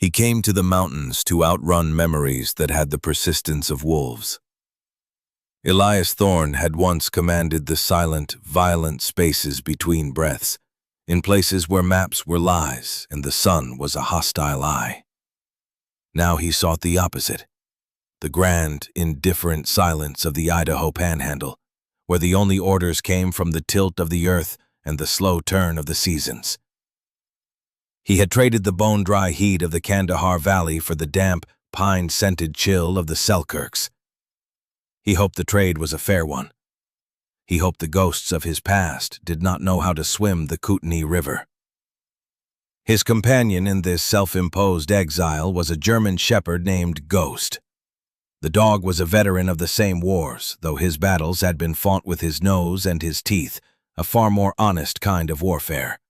He came to the mountains to outrun memories that had the persistence of wolves. Elias Thorne had once commanded the silent, violent spaces between breaths, in places where maps were lies and the sun was a hostile eye. Now he sought the opposite, the grand, indifferent silence of the Idaho Panhandle, where the only orders came from the tilt of the earth and the slow turn of the seasons. He had traded the bone-dry heat of the Kandahar Valley for the damp, pine-scented chill of the Selkirks. He hoped the trade was a fair one. He hoped the ghosts of his past did not know how to swim the Kootenai River. His companion in this self-imposed exile was a German shepherd named Ghost. The dog was a veteran of the same wars, though his battles had been fought with his nose and his teeth, a far more honest kind of warfare.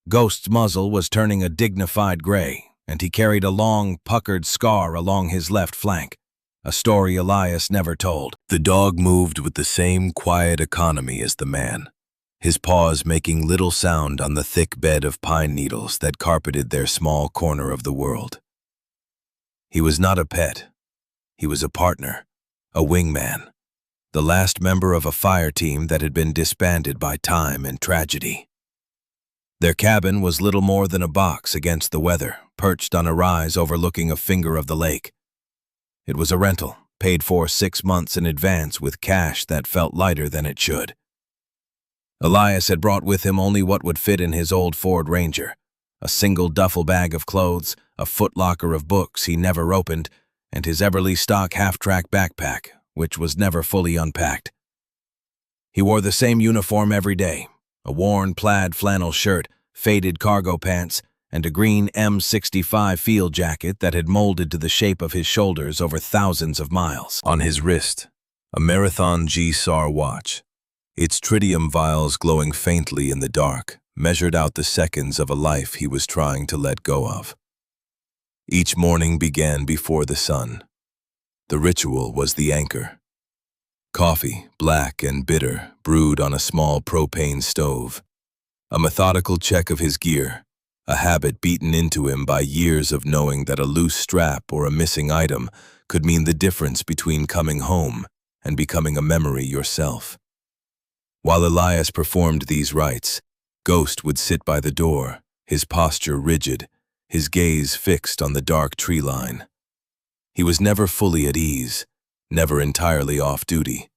Ghost's muzzle was turning a dignified gray, and he carried a long, puckered scar along his left flank, a story Elias never told. The dog moved with the same quiet economy as the man, his paws making little sound on the thick bed of pine needles that carpeted their small corner of the world. He was not a pet. He was a partner, a wingman, the last member of a fire team that had been disbanded by time and tragedy. Their cabin was little more than a box against the weather, perched on a rise overlooking a finger of the lake. It was a rental, paid for 6 months in advance with cash that felt lighter than it should. Elias had brought with him only what would fit in his old Ford Ranger, a single duffel bag of clothes, a footlocker of books he never opened, and his Everly stock half-track backpack, which was never fully unpacked. He wore the same uniform every day, a worn plaid flannel shirt, faded cargo pants, and a green M65 field jacket that had molded to the shape of his shoulders over thousands of miles. On his wrist, a Marathon G-SAR watch, its tritium vials glowing faintly in the dark, measured out the seconds of a life he was trying to let go of. Each morning began before the sun. The ritual was the anchor. Coffee, black and bitter, brewed on a small propane stove. A methodical check of his gear, a habit beaten into him by years of knowing that a loose strap or a missing item could mean the difference between coming home and becoming a memory yourself. While Elias performed these rites, Ghost would sit by the door, his posture rigid, his gaze fixed on the dark tree line. He was never fully at ease, never entirely off-duty.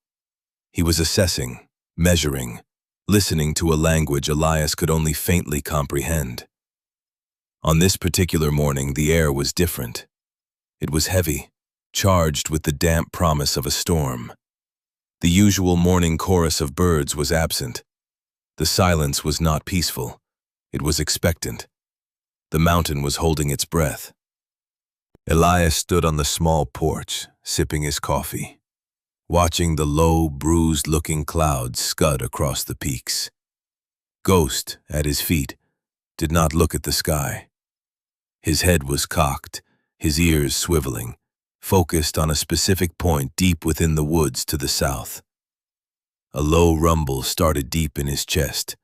He was assessing, measuring, listening to a language Elias could only faintly comprehend. On this particular morning, the air was different. It was heavy, charged with the damp promise of a storm. The usual morning chorus of birds was absent. The silence was not peaceful. It was expectant. The mountain was holding its breath. Elias stood on the small porch, sipping his coffee, watching the low, bruised-looking clouds scud across the peaks. Ghost, at his feet, did not look at the sky. His head was cocked, his ears swiveling, focused on a specific point deep within the woods to the south. A low rumble started deep in his chest,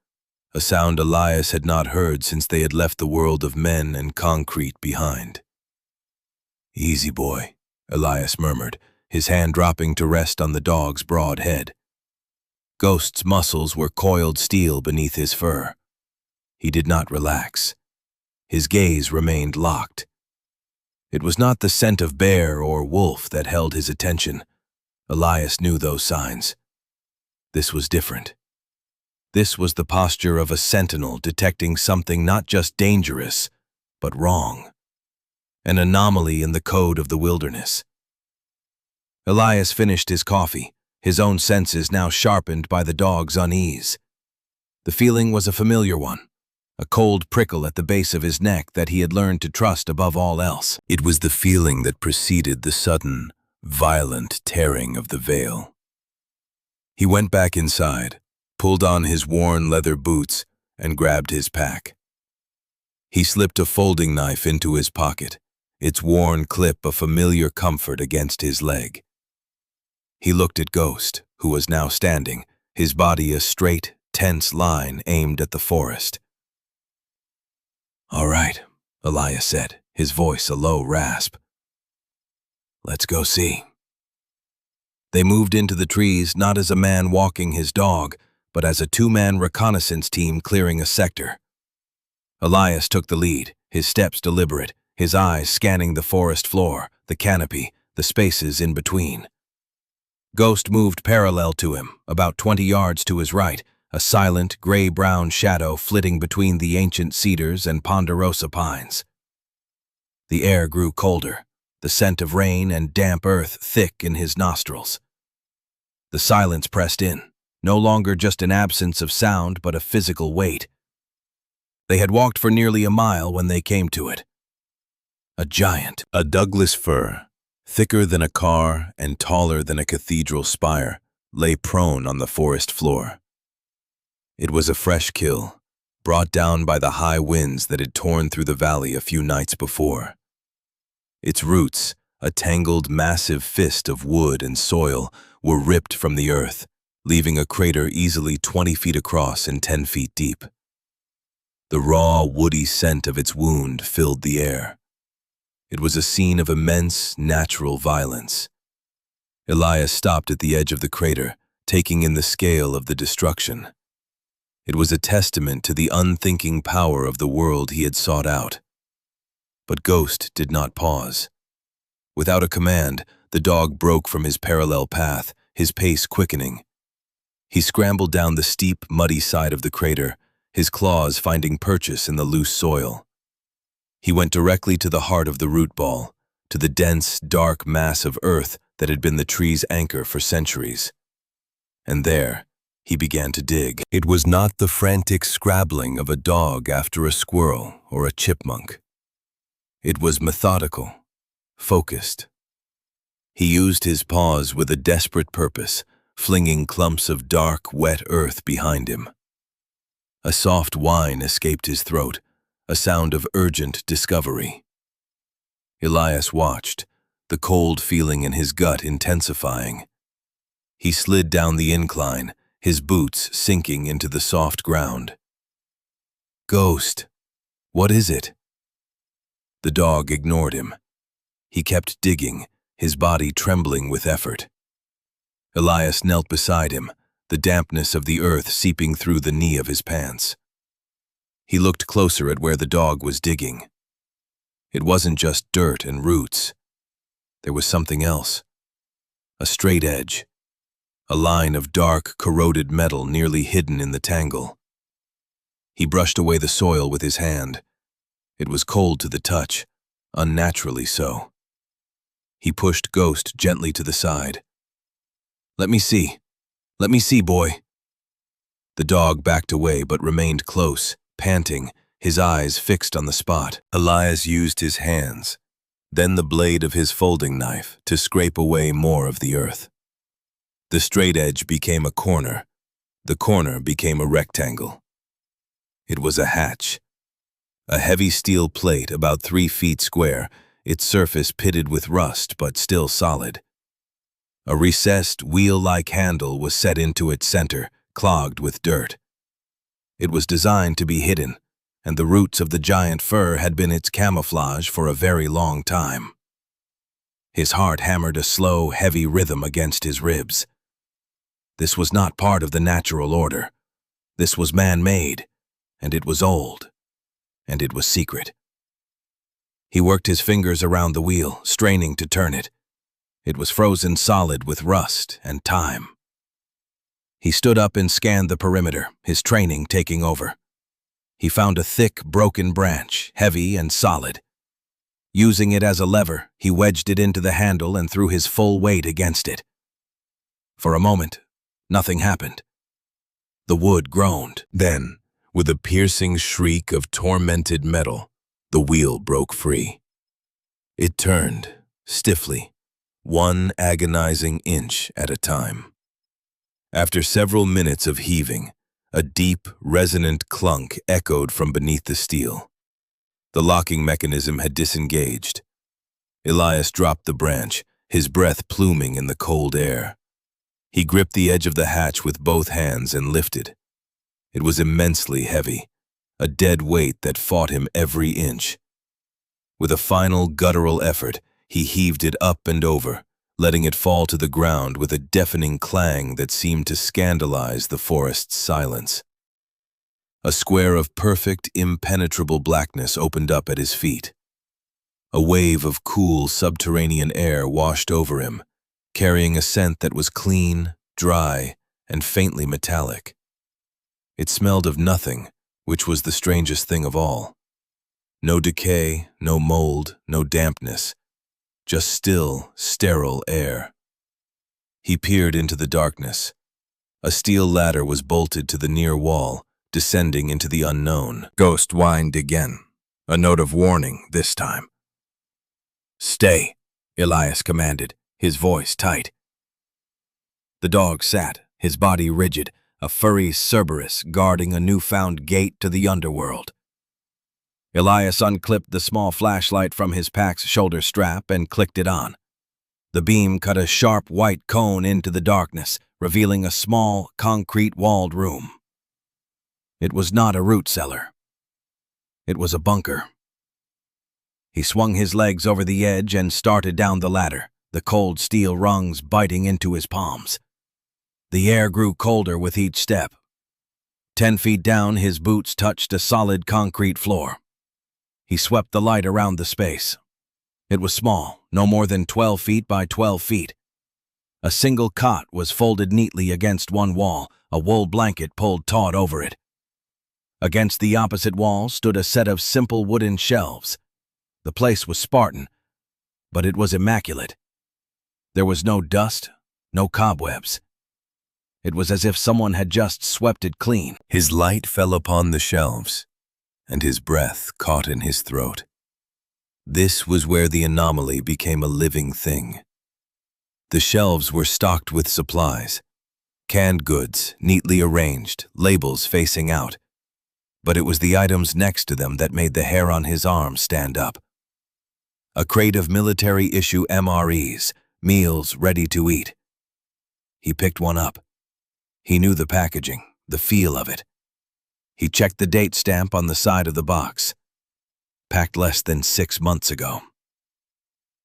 a sound Elias had not heard since they had left the world of men and concrete behind. "Easy, boy," Elias murmured, his hand dropping to rest on the dog's broad head. Ghost's muscles were coiled steel beneath his fur. He did not relax. His gaze remained locked. It was not the scent of bear or wolf that held his attention. Elias knew those signs. This was different. This was the posture of a sentinel detecting something not just dangerous, but wrong. An anomaly in the code of the wilderness. Elias finished his coffee, his own senses now sharpened by the dog's unease. The feeling was a familiar one, a cold prickle at the base of his neck that he had learned to trust above all else. It was the feeling that preceded the sudden, violent tearing of the veil. He went back inside, pulled on his worn leather boots, and grabbed his pack. He slipped a folding knife into his pocket, its worn clip a familiar comfort against his leg. He looked at Ghost, who was now standing, his body a straight, tense line aimed at the forest. "All right," Elias said, his voice a low rasp. "Let's go see." They moved into the trees not as a man walking his dog, but as a two-man reconnaissance team clearing a sector. Elias took the lead, his steps deliberate, his eyes scanning the forest floor, the canopy, the spaces in between. Ghost moved parallel to him, about 20 yards to his right, a silent, gray-brown shadow flitting between the ancient cedars and ponderosa pines. The air grew colder, the scent of rain and damp earth thick in his nostrils. The silence pressed in, no longer just an absence of sound but a physical weight. They had walked for nearly a mile when they came to it. A giant, a Douglas fir, thicker than a car and taller than a cathedral spire, lay prone on the forest floor. It was a fresh kill, brought down by the high winds that had torn through the valley a few nights before. Its roots, a tangled, massive fist of wood and soil, were ripped from the earth, leaving a crater easily 20 feet across and 10 feet deep. The raw, woody scent of its wound filled the air. It was a scene of immense, natural violence. Elias stopped at the edge of the crater, taking in the scale of the destruction. It was a testament to the unthinking power of the world he had sought out. But Ghost did not pause. Without a command, the dog broke from his parallel path, his pace quickening. He scrambled down the steep, muddy side of the crater, his claws finding purchase in the loose soil. He went directly to the heart of the root ball, to the dense, dark mass of earth that had been the tree's anchor for centuries. And there, he began to dig. It was not the frantic scrabbling of a dog after a squirrel or a chipmunk. It was methodical, focused. He used his paws with a desperate purpose, flinging clumps of dark, wet earth behind him. A soft whine escaped his throat, a sound of urgent discovery. Elias watched, the cold feeling in his gut intensifying. He slid down the incline, his boots sinking into the soft ground. "Ghost, what is it?" The dog ignored him. He kept digging, his body trembling with effort. Elias knelt beside him, the dampness of the earth seeping through the knee of his pants. He looked closer at where the dog was digging. It wasn't just dirt and roots. There was something else. A straight edge. A line of dark, corroded metal nearly hidden in the tangle. He brushed away the soil with his hand. It was cold to the touch, unnaturally so. He pushed Ghost gently to the side. Let me see, boy." The dog backed away but remained close, panting, his eyes fixed on the spot. Elias used his hands, then the blade of his folding knife to scrape away more of the earth. The straight edge became a corner. The corner became a rectangle. It was a hatch. A heavy steel plate about 3 feet square, its surface pitted with rust but still solid. A recessed, wheel-like handle was set into its center, clogged with dirt. It was designed to be hidden, and the roots of the giant fir had been its camouflage for a very long time. His heart hammered a slow, heavy rhythm against his ribs. This was not part of the natural order. This was man-made, and it was old, and it was secret. He worked his fingers around the wheel, straining to turn it. It was frozen solid with rust and time. He stood up and scanned the perimeter, his training taking over. He found a thick, broken branch, heavy and solid. Using it as a lever, he wedged it into the handle and threw his full weight against it. For a moment, nothing happened. The wood groaned. Then, with a piercing shriek of tormented metal, the wheel broke free. It turned, stiffly, one agonizing inch at a time. After several minutes of heaving, a deep, resonant clunk echoed from beneath the steel. The locking mechanism had disengaged. Elias dropped the branch, his breath pluming in the cold air. He gripped the edge of the hatch with both hands and lifted. It was immensely heavy, a dead weight that fought him every inch. With a final guttural effort, he heaved it up and over, letting it fall to the ground with a deafening clang that seemed to scandalize the forest's silence. A square of perfect, impenetrable blackness opened up at his feet. A wave of cool, subterranean air washed over him, carrying a scent that was clean, dry, and faintly metallic. It smelled of nothing, which was the strangest thing of all. No decay, no mold, no dampness, just still, sterile air. He peered into the darkness. A steel ladder was bolted to the near wall, descending into the unknown. Ghost whined again, a note of warning this time. "Stay," Elias commanded, his voice tight. The dog sat, his body rigid, a furry Cerberus guarding a newfound gate to the underworld. Elias unclipped the small flashlight from his pack's shoulder strap and clicked it on. The beam cut a sharp white cone into the darkness, revealing a small, concrete-walled room. It was not a root cellar. It was a bunker. He swung his legs over the edge and started down the ladder, the cold steel rungs biting into his palms. The air grew colder with each step. 10 feet down, his boots touched a solid concrete floor. He swept the light around the space. It was small, no more than 12 feet by 12 feet. A single cot was folded neatly against one wall, a wool blanket pulled taut over it. Against the opposite wall stood a set of simple wooden shelves. The place was Spartan, but it was immaculate. There was no dust, no cobwebs. It was as if someone had just swept it clean. His light fell upon the shelves, and his breath caught in his throat. This was where the anomaly became a living thing. The shelves were stocked with supplies, canned goods, neatly arranged, labels facing out. But it was the items next to them that made the hair on his arm stand up. A crate of military-issue MREs, meals ready to eat. He picked one up. He knew the packaging, the feel of it. He checked the date stamp on the side of the box. Packed less than 6 months ago.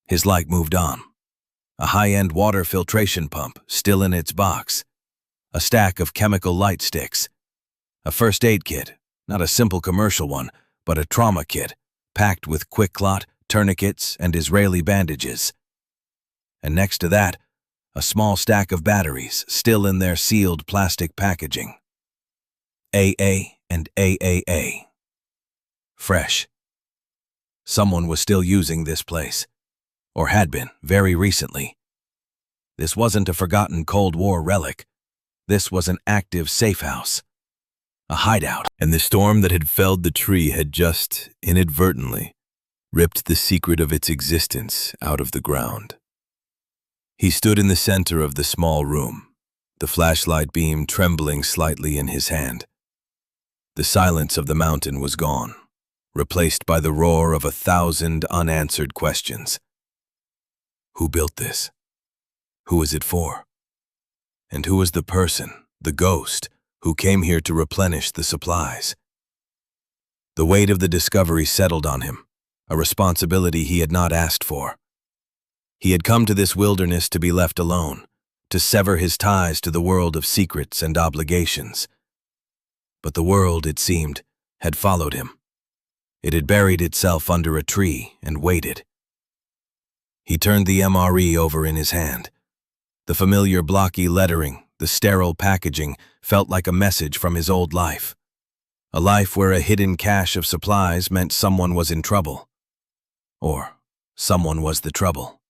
His light moved on. A high-end water filtration pump still in its box. A stack of chemical light sticks. A first aid kit, not a simple commercial one, but a trauma kit, packed with quick clot, tourniquets, and Israeli bandages. And next to that, a small stack of batteries still in their sealed plastic packaging. AA and AAA. Fresh. Someone was still using this place, or had been very recently. This wasn't a forgotten Cold War relic. This was an active safe house, a hideout. And the storm that had felled the tree had just, inadvertently, ripped the secret of its existence out of the ground. He stood in the center of the small room, the flashlight beam trembling slightly in his hand. The silence of the mountain was gone, replaced by the roar of 1,000 unanswered questions. Who built this? Who is it for? And who is the person, the ghost, who came here to replenish the supplies? The weight of the discovery settled on him, a responsibility he had not asked for. He had come to this wilderness to be left alone, to sever his ties to the world of secrets and obligations. But the world, it seemed, had followed him. It had buried itself under a tree and waited. He turned the MRE over in his hand. The familiar blocky lettering, the sterile packaging, felt like a message from his old life. A life where a hidden cache of supplies meant someone was in trouble. Or someone was the trouble.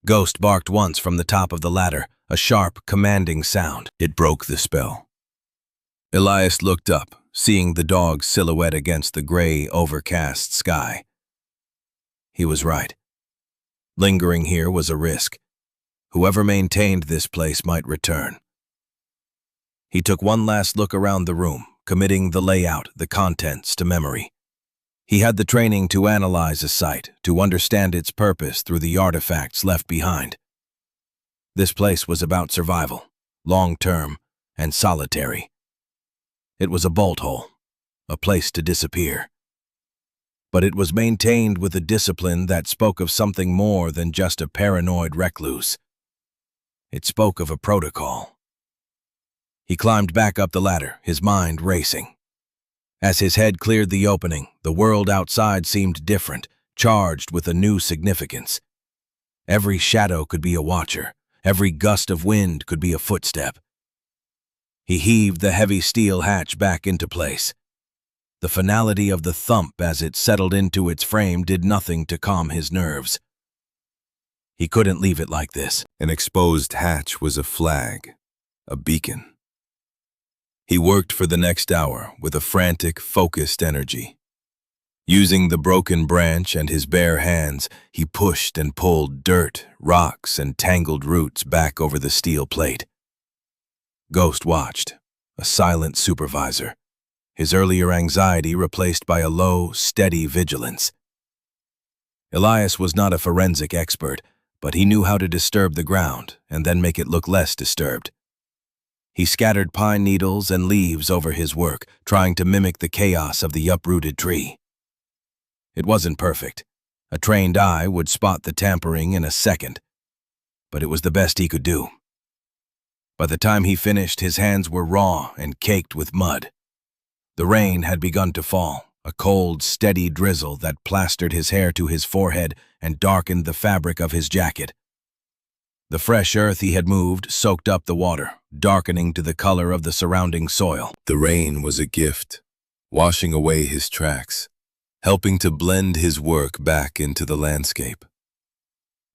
Ghost barked once from the top of the ladder, a sharp, commanding sound. It broke the spell. Elias looked up, seeing the dog's silhouette against the gray, overcast sky. He was right. Lingering here was a risk. Whoever maintained this place might return. He took one last look around the room, committing the layout, the contents to memory. He had the training to analyze a site, to understand its purpose through the artifacts left behind. This place was about survival, long-term, and solitary. It was a bolt hole, a place to disappear. but it was maintained with a discipline that spoke of something more than just a paranoid recluse. It spoke of a protocol. He climbed back up the ladder, his mind racing. As his head cleared the opening, the world outside seemed different, charged with a new significance. Every shadow could be a watcher. Every gust of wind could be a footstep. He heaved the heavy steel hatch back into place. The finality of the thump as it settled into its frame did nothing to calm his nerves. He couldn't leave it like this. An exposed hatch was a flag, a beacon. He worked for the next hour with a frantic, focused energy. Using the broken branch and his bare hands, he pushed and pulled dirt, rocks, and tangled roots back over the steel plate. Ghost watched, a silent supervisor, his earlier anxiety replaced by a low, steady vigilance. Elias was not a forensic expert, but he knew how to disturb the ground and then make it look less disturbed. He scattered pine needles and leaves over his work, trying to mimic the chaos of the uprooted tree. It wasn't perfect. A trained eye would spot the tampering in a second, but it was the best he could do. By the time he finished, his hands were raw and caked with mud. The rain had begun to fall, a cold, steady drizzle that plastered his hair to his forehead and darkened the fabric of his jacket. The fresh earth he had moved soaked up the water, darkening to the color of the surrounding soil. The rain was a gift, washing away his tracks, helping to blend his work back into the landscape.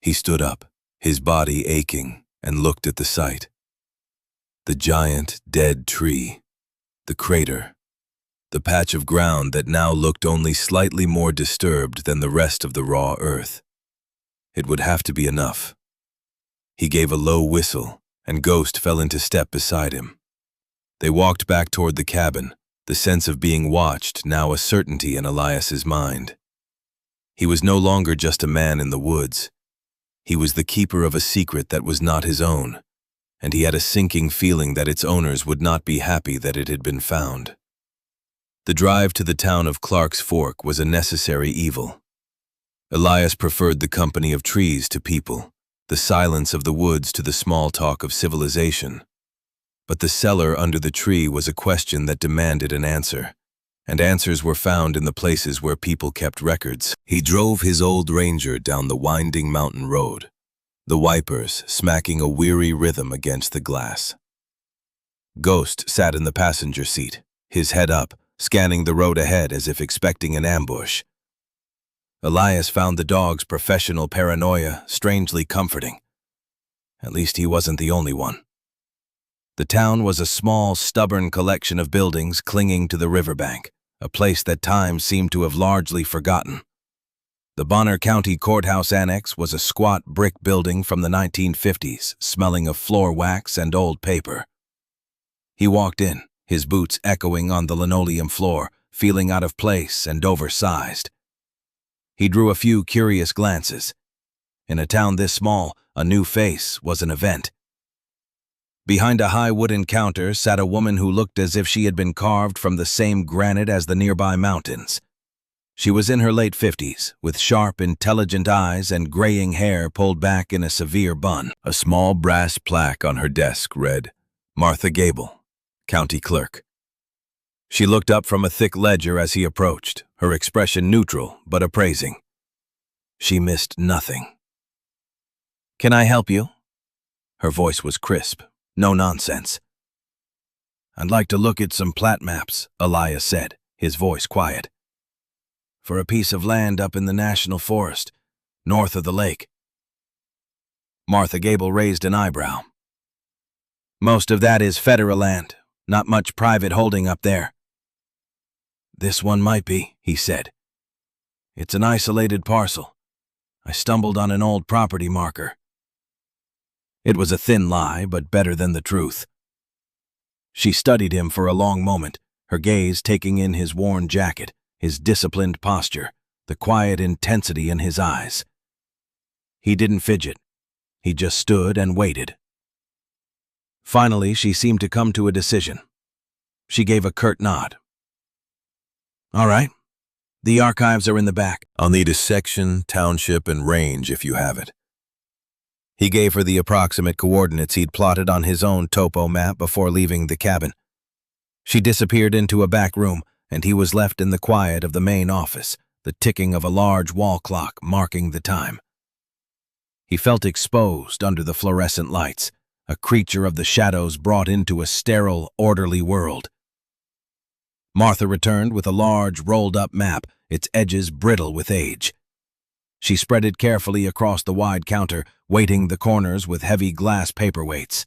He stood up, his body aching, and looked at the site. The giant, dead tree, the crater, the patch of ground that now looked only slightly more disturbed than the rest of the raw earth. It would have to be enough. He gave a low whistle, and Ghost fell into step beside him. They walked back toward the cabin, the sense of being watched now a certainty in Elias's mind. He was no longer just a man in the woods. He was the keeper of a secret that was not his own, and he had a sinking feeling that its owners would not be happy that it had been found. The drive to the town of Clark's Fork was a necessary evil. Elias preferred the company of trees to people, the silence of the woods to the small talk of civilization. But the cellar under the tree was a question that demanded an answer, and answers were found in the places where people kept records. He drove his old Ranger down the winding mountain road, the wipers smacking a weary rhythm against the glass. Ghost sat in the passenger seat, his head up, scanning the road ahead as if expecting an ambush. Elias found the dog's professional paranoia strangely comforting. At least he wasn't the only one. The town was a small, stubborn collection of buildings clinging to the riverbank, a place that time seemed to have largely forgotten. The Bonner County Courthouse Annex was a squat brick building from the 1950s, smelling of floor wax and old paper. He walked in, his boots echoing on the linoleum floor, feeling out of place and oversized. He drew a few curious glances. In a town this small, a new face was an event. Behind a high wooden counter sat a woman who looked as if she had been carved from the same granite as the nearby mountains. She was in her late 50s, with sharp, intelligent eyes and graying hair pulled back in a severe bun. A small brass plaque on her desk read, "Martha Gable, County Clerk." She looked up from a thick ledger as he approached, her expression neutral but appraising. She missed nothing. "Can I help you?" Her voice was crisp, no nonsense. "I'd like to look at some plat maps," Elias said, his voice quiet. "For a piece of land up in the National Forest, north of the lake." Martha Gable raised an eyebrow. "Most of that is federal land, not much private holding up there." "This one might be," he said. "It's an isolated parcel. I stumbled on an old property marker." It was a thin lie, but better than the truth. She studied him for a long moment, her gaze taking in his worn jacket, his disciplined posture, the quiet intensity in his eyes. He didn't fidget. He just stood and waited. Finally, she seemed to come to a decision. She gave a curt nod. "All right, The archives are in the back. I'll need a section, township, and range if you have it. He gave her the approximate coordinates he'd plotted on his own topo map before leaving the cabin. She disappeared into a back room, and he was left in the quiet of the main office, the ticking of a large wall clock marking the time. He felt exposed under the fluorescent lights, a creature of the shadows brought into a sterile, orderly world. Martha returned with a large, rolled-up map, its edges brittle with age. She spread it carefully across the wide counter, weighting the corners with heavy glass paperweights.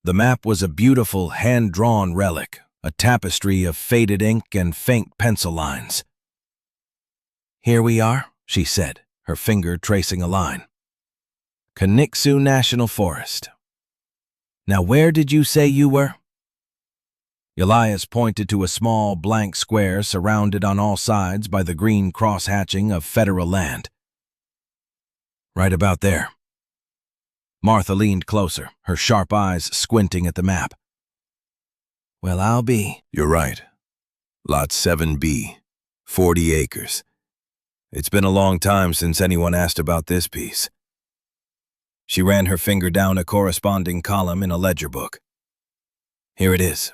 The map was a beautiful, hand-drawn relic, a tapestry of faded ink and faint pencil lines. "Here we are," she said, her finger tracing a line. "Kaniksu National Forest. Now where did you say you were?" Elias pointed to a small, blank square surrounded on all sides by the green cross-hatching of federal land. "Right about there." Martha leaned closer, her sharp eyes squinting at the map. "Well, I'll be—" "You're right. Lot 7B, 40 acres. It's been a long time since anyone asked about this piece." She ran her finger down a corresponding column in a ledger book. "Here it is.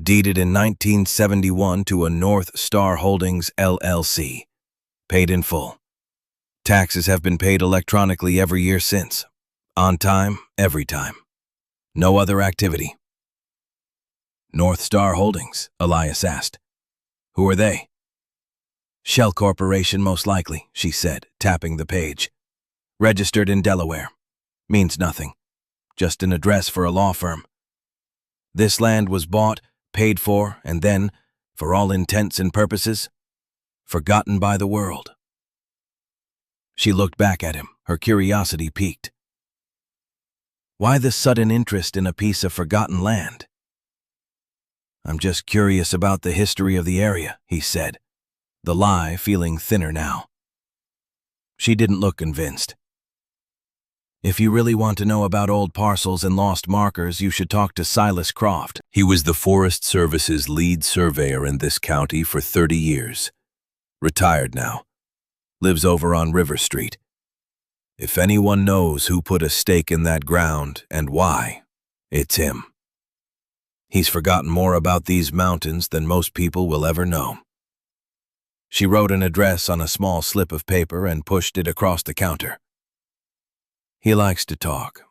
Deeded in 1971 to a North Star Holdings LLC. Paid in full. Taxes have been paid electronically every year since. On time, every time. No other activity." "North Star Holdings?" Elias asked. "Who are they?" "Shell Corporation, most likely," she said, tapping the page. "Registered in Delaware. Means nothing. Just an address for a law firm. This land was bought, paid for, and then, for all intents and purposes, forgotten by the world." She looked back at him, her curiosity piqued. "Why the sudden interest in a piece of forgotten land?" "I'm just curious about the history of the area," he said, the lie feeling thinner now. She didn't look convinced. "If you really want to know about old parcels and lost markers, you should talk to Silas Croft." He was the Forest Service's lead surveyor in this county for 30 years. Retired now. Lives over on River Street. If anyone knows who put a stake in that ground and why, it's him. He's forgotten more about these mountains than most people will ever know. She wrote an address on a small slip of paper and pushed it across the counter. "He likes to talk,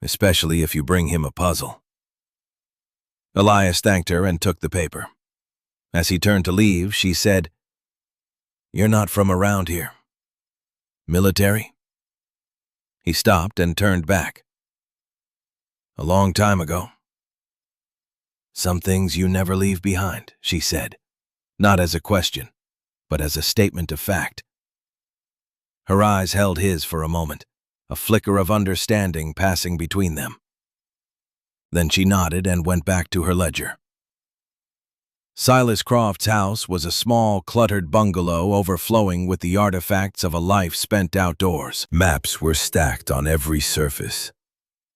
especially if you bring him a puzzle." Elias thanked her and took the paper. As he turned to leave, she said, "You're not from around here. Military?" He stopped and turned back. "A long time ago." "Some things you never leave behind," she said, not as a question, but as a statement of fact. Her eyes held his for a moment, a flicker of understanding passing between them. Then she nodded and went back to her ledger. Silas Croft's house was a small, cluttered bungalow overflowing with the artifacts of a life spent outdoors. Maps were stacked on every surface.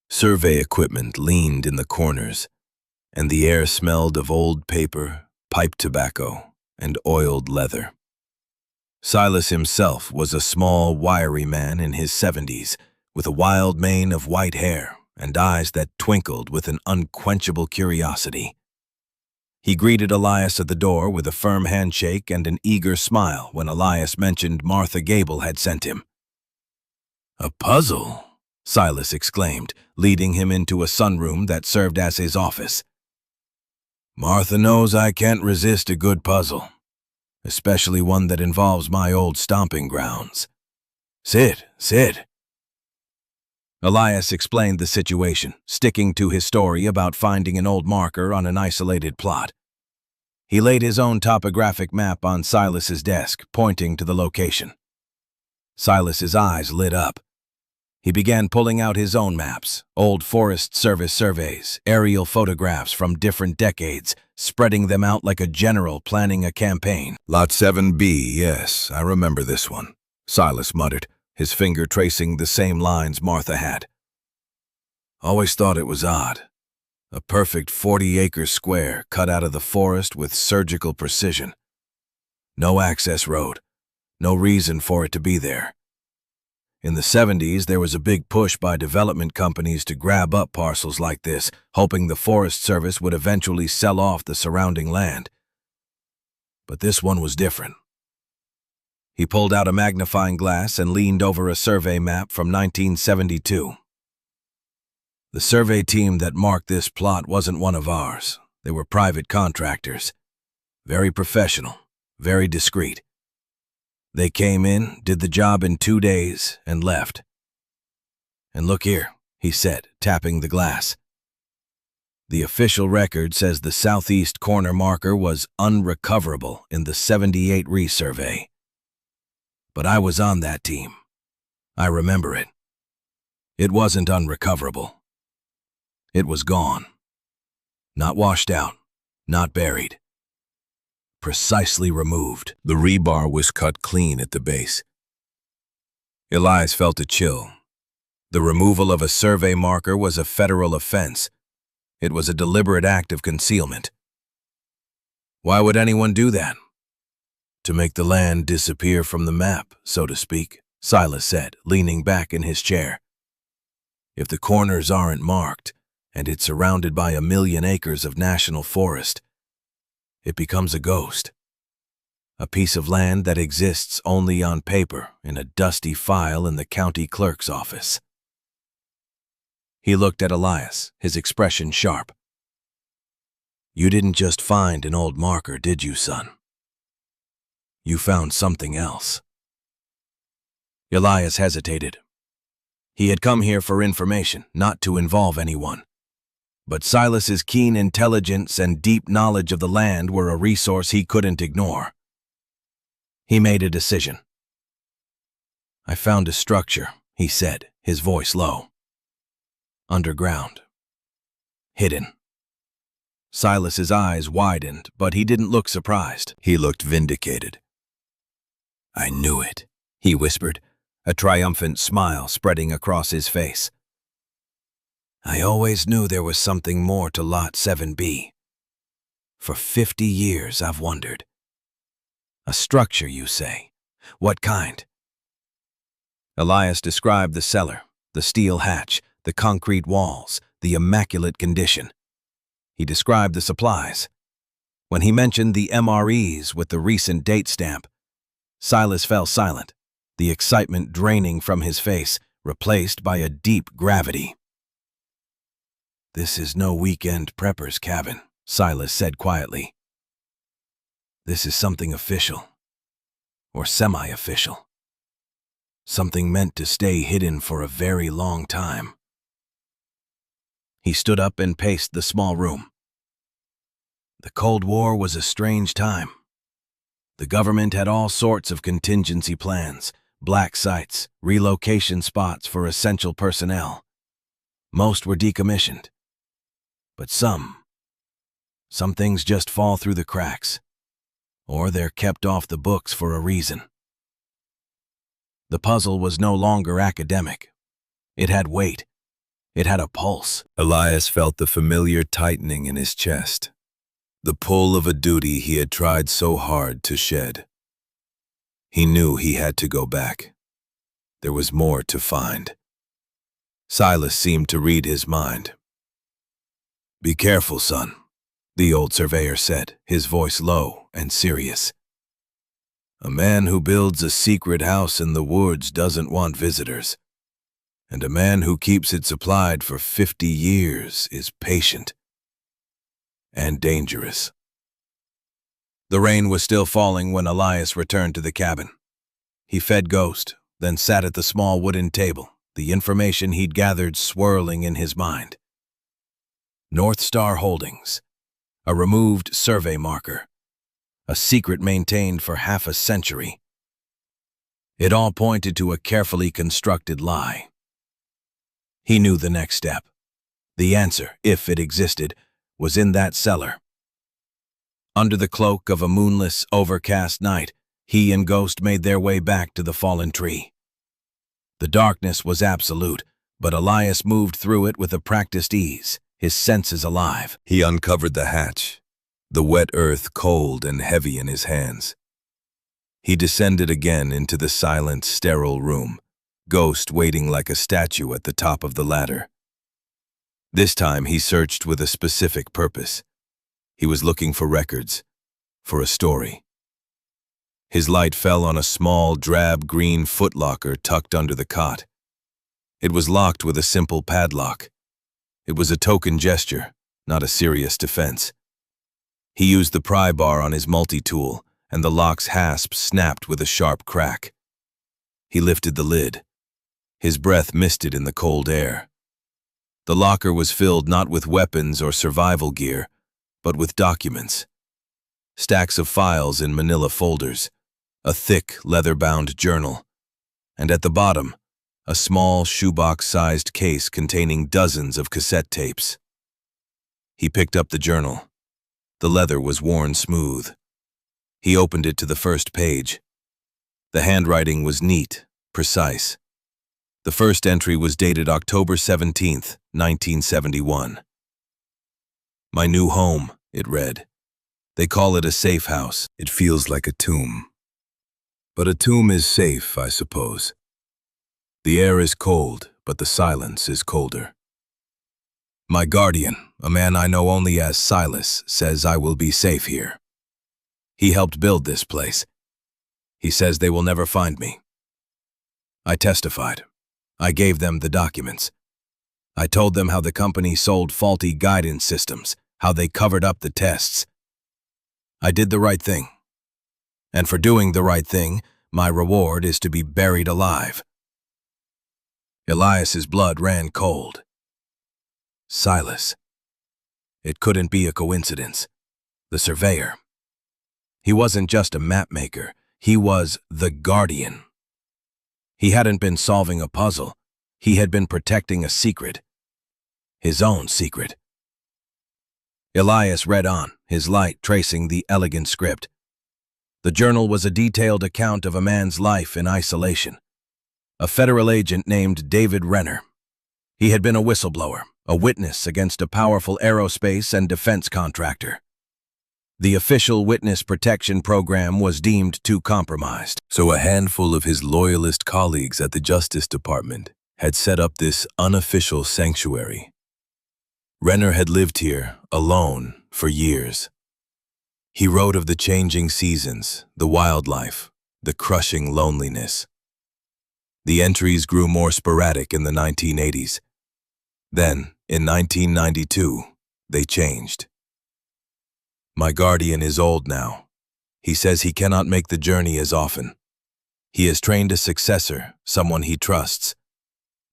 Survey equipment leaned in the corners, and the air smelled of old paper, pipe tobacco, and oiled leather. Silas himself was a small, wiry man in his 70s, with a wild mane of white hair and eyes that twinkled with an unquenchable curiosity. He greeted Elias at the door with a firm handshake and an eager smile when Elias mentioned Martha Gable had sent him. "A puzzle?" Silas exclaimed, leading him into a sunroom that served as his office. "Martha knows I can't resist a good puzzle, especially one that involves my old stomping grounds. Sit. Elias explained the situation, sticking to his story about finding an old marker on an isolated plot. He laid his own topographic map on Silas's desk, pointing to the location. Silas's eyes lit up. He began pulling out his own maps, old Forest Service surveys, aerial photographs from different decades, spreading them out like a general planning a campaign. "Lot 7B, yes, I remember this one," Silas muttered, his finger tracing the same lines Martha had. "Always thought it was odd. A perfect 40-acre square cut out of the forest with surgical precision. No access road. No reason for it to be there. In the 70s, there was a big push by development companies to grab up parcels like this, hoping the Forest Service would eventually sell off the surrounding land. But this one was different. He pulled out a magnifying glass and leaned over a survey map from 1972. The survey team that marked this plot wasn't one of ours. They were private contractors. Very professional, very discreet. They came in, did the job in 2 days, and left. "And look here," he said, tapping the glass. "The official record says the southeast corner marker was unrecoverable in the 78 resurvey. But I was on that team. I remember it. It wasn't unrecoverable. It was gone. Not washed out, not buried. Precisely removed." The rebar was cut clean at the base. Elias felt a chill. The removal of a survey marker was a federal offense. It was a deliberate act of concealment. Why would anyone do that? To make the land disappear from the map, so to speak, Silas said, leaning back in his chair. If the corners aren't marked, and it's surrounded by 1,000,000 acres of national forest, it becomes a ghost. A piece of land that exists only on paper in a dusty file in the county clerk's office. He looked at Elias, his expression sharp. "You didn't just find an old marker, did you, son? You found something else." Elias hesitated. He had come here for information, not to involve anyone. But Silas's keen intelligence and deep knowledge of the land were a resource he couldn't ignore. He made a decision. "I found a structure," he said, his voice low. "Underground. Hidden." Silas's eyes widened, but he didn't look surprised. He looked vindicated. "I knew it," he whispered, a triumphant smile spreading across his face. "I always knew there was something more to Lot 7B. For 50 years I've wondered. A structure, you say? What kind?" Elias described the cellar, the steel hatch, the concrete walls, the immaculate condition. He described the supplies. When he mentioned the MREs with the recent date stamp, Silas fell silent, the excitement draining from his face, replaced by a deep gravity. "This is no weekend prepper's cabin," Silas said quietly. "This is something official, or semi-official. Something meant to stay hidden for a very long time." He stood up and paced the small room. The Cold War was a strange time. The government had all sorts of contingency plans, black sites, relocation spots for essential personnel. Most were decommissioned. But some things just fall through the cracks, or they're kept off the books for a reason. The puzzle was no longer academic. It had weight. It had a pulse. Elias felt the familiar tightening in his chest, the pull of a duty he had tried so hard to shed. He knew he had to go back. There was more to find. Silas seemed to read his mind. "Be careful, son," the old surveyor said, his voice low and serious. "A man who builds a secret house in the woods doesn't want visitors, and a man who keeps it supplied for 50 years is patient and dangerous." The rain was still falling when Elias returned to the cabin. He fed Ghost, then sat at the small wooden table, the information he'd gathered swirling in his mind. North Star Holdings, a removed survey marker, a secret maintained for half a century. It all pointed to a carefully constructed lie. He knew the next step. The answer, if it existed, was in that cellar. Under the cloak of a moonless, overcast night, he and Ghost made their way back to the fallen tree. The darkness was absolute, but Elias moved through it with a practiced ease, his senses alive. He uncovered the hatch, the wet earth cold and heavy in his hands. He descended again into the silent, sterile room, Ghost waiting like a statue at the top of the ladder. This time he searched with a specific purpose. He was looking for records, for a story. His light fell on a small, drab green footlocker tucked under the cot. It was locked with a simple padlock. It was a token gesture, not a serious defense. He used the pry bar on his multi-tool, and the lock's hasp snapped with a sharp crack. He lifted the lid. His breath misted in the cold air. The locker was filled not with weapons or survival gear, but with documents. Stacks of files in manila folders, a thick, leather-bound journal, and at the bottom, a small shoebox-sized case containing dozens of cassette tapes. He picked up the journal. The leather was worn smooth. He opened it to the first page. The handwriting was neat, precise. The first entry was dated October 17th, 1971. "My new home," it read. "They call it a safe house. It feels like a tomb. But a tomb is safe, I suppose. The air is cold, but the silence is colder. My guardian, a man I know only as Silas, says I will be safe here. He helped build this place. He says they will never find me." I testified. I gave them the documents. I told them how the company sold faulty guidance systems, how they covered up the tests. I did the right thing. And for doing the right thing, my reward is to be buried alive. Elias's blood ran cold. Silas. It couldn't be a coincidence. The surveyor. He wasn't just a map maker. He was the guardian. He hadn't been solving a puzzle. He had been protecting a secret. His own secret. Elias read on, his light tracing the elegant script. The journal was a detailed account of a man's life in isolation. A federal agent named David Renner. He had been a whistleblower, a witness against a powerful aerospace and defense contractor. The official witness protection program was deemed too compromised, so a handful of his loyalist colleagues at the Justice Department had set up this unofficial sanctuary. Renner had lived here, alone, for years. He wrote of the changing seasons, the wildlife, the crushing loneliness. The entries grew more sporadic in the 1980s. Then, in 1992, they changed. My guardian is old now. He says he cannot make the journey as often. He has trained a successor, someone he trusts.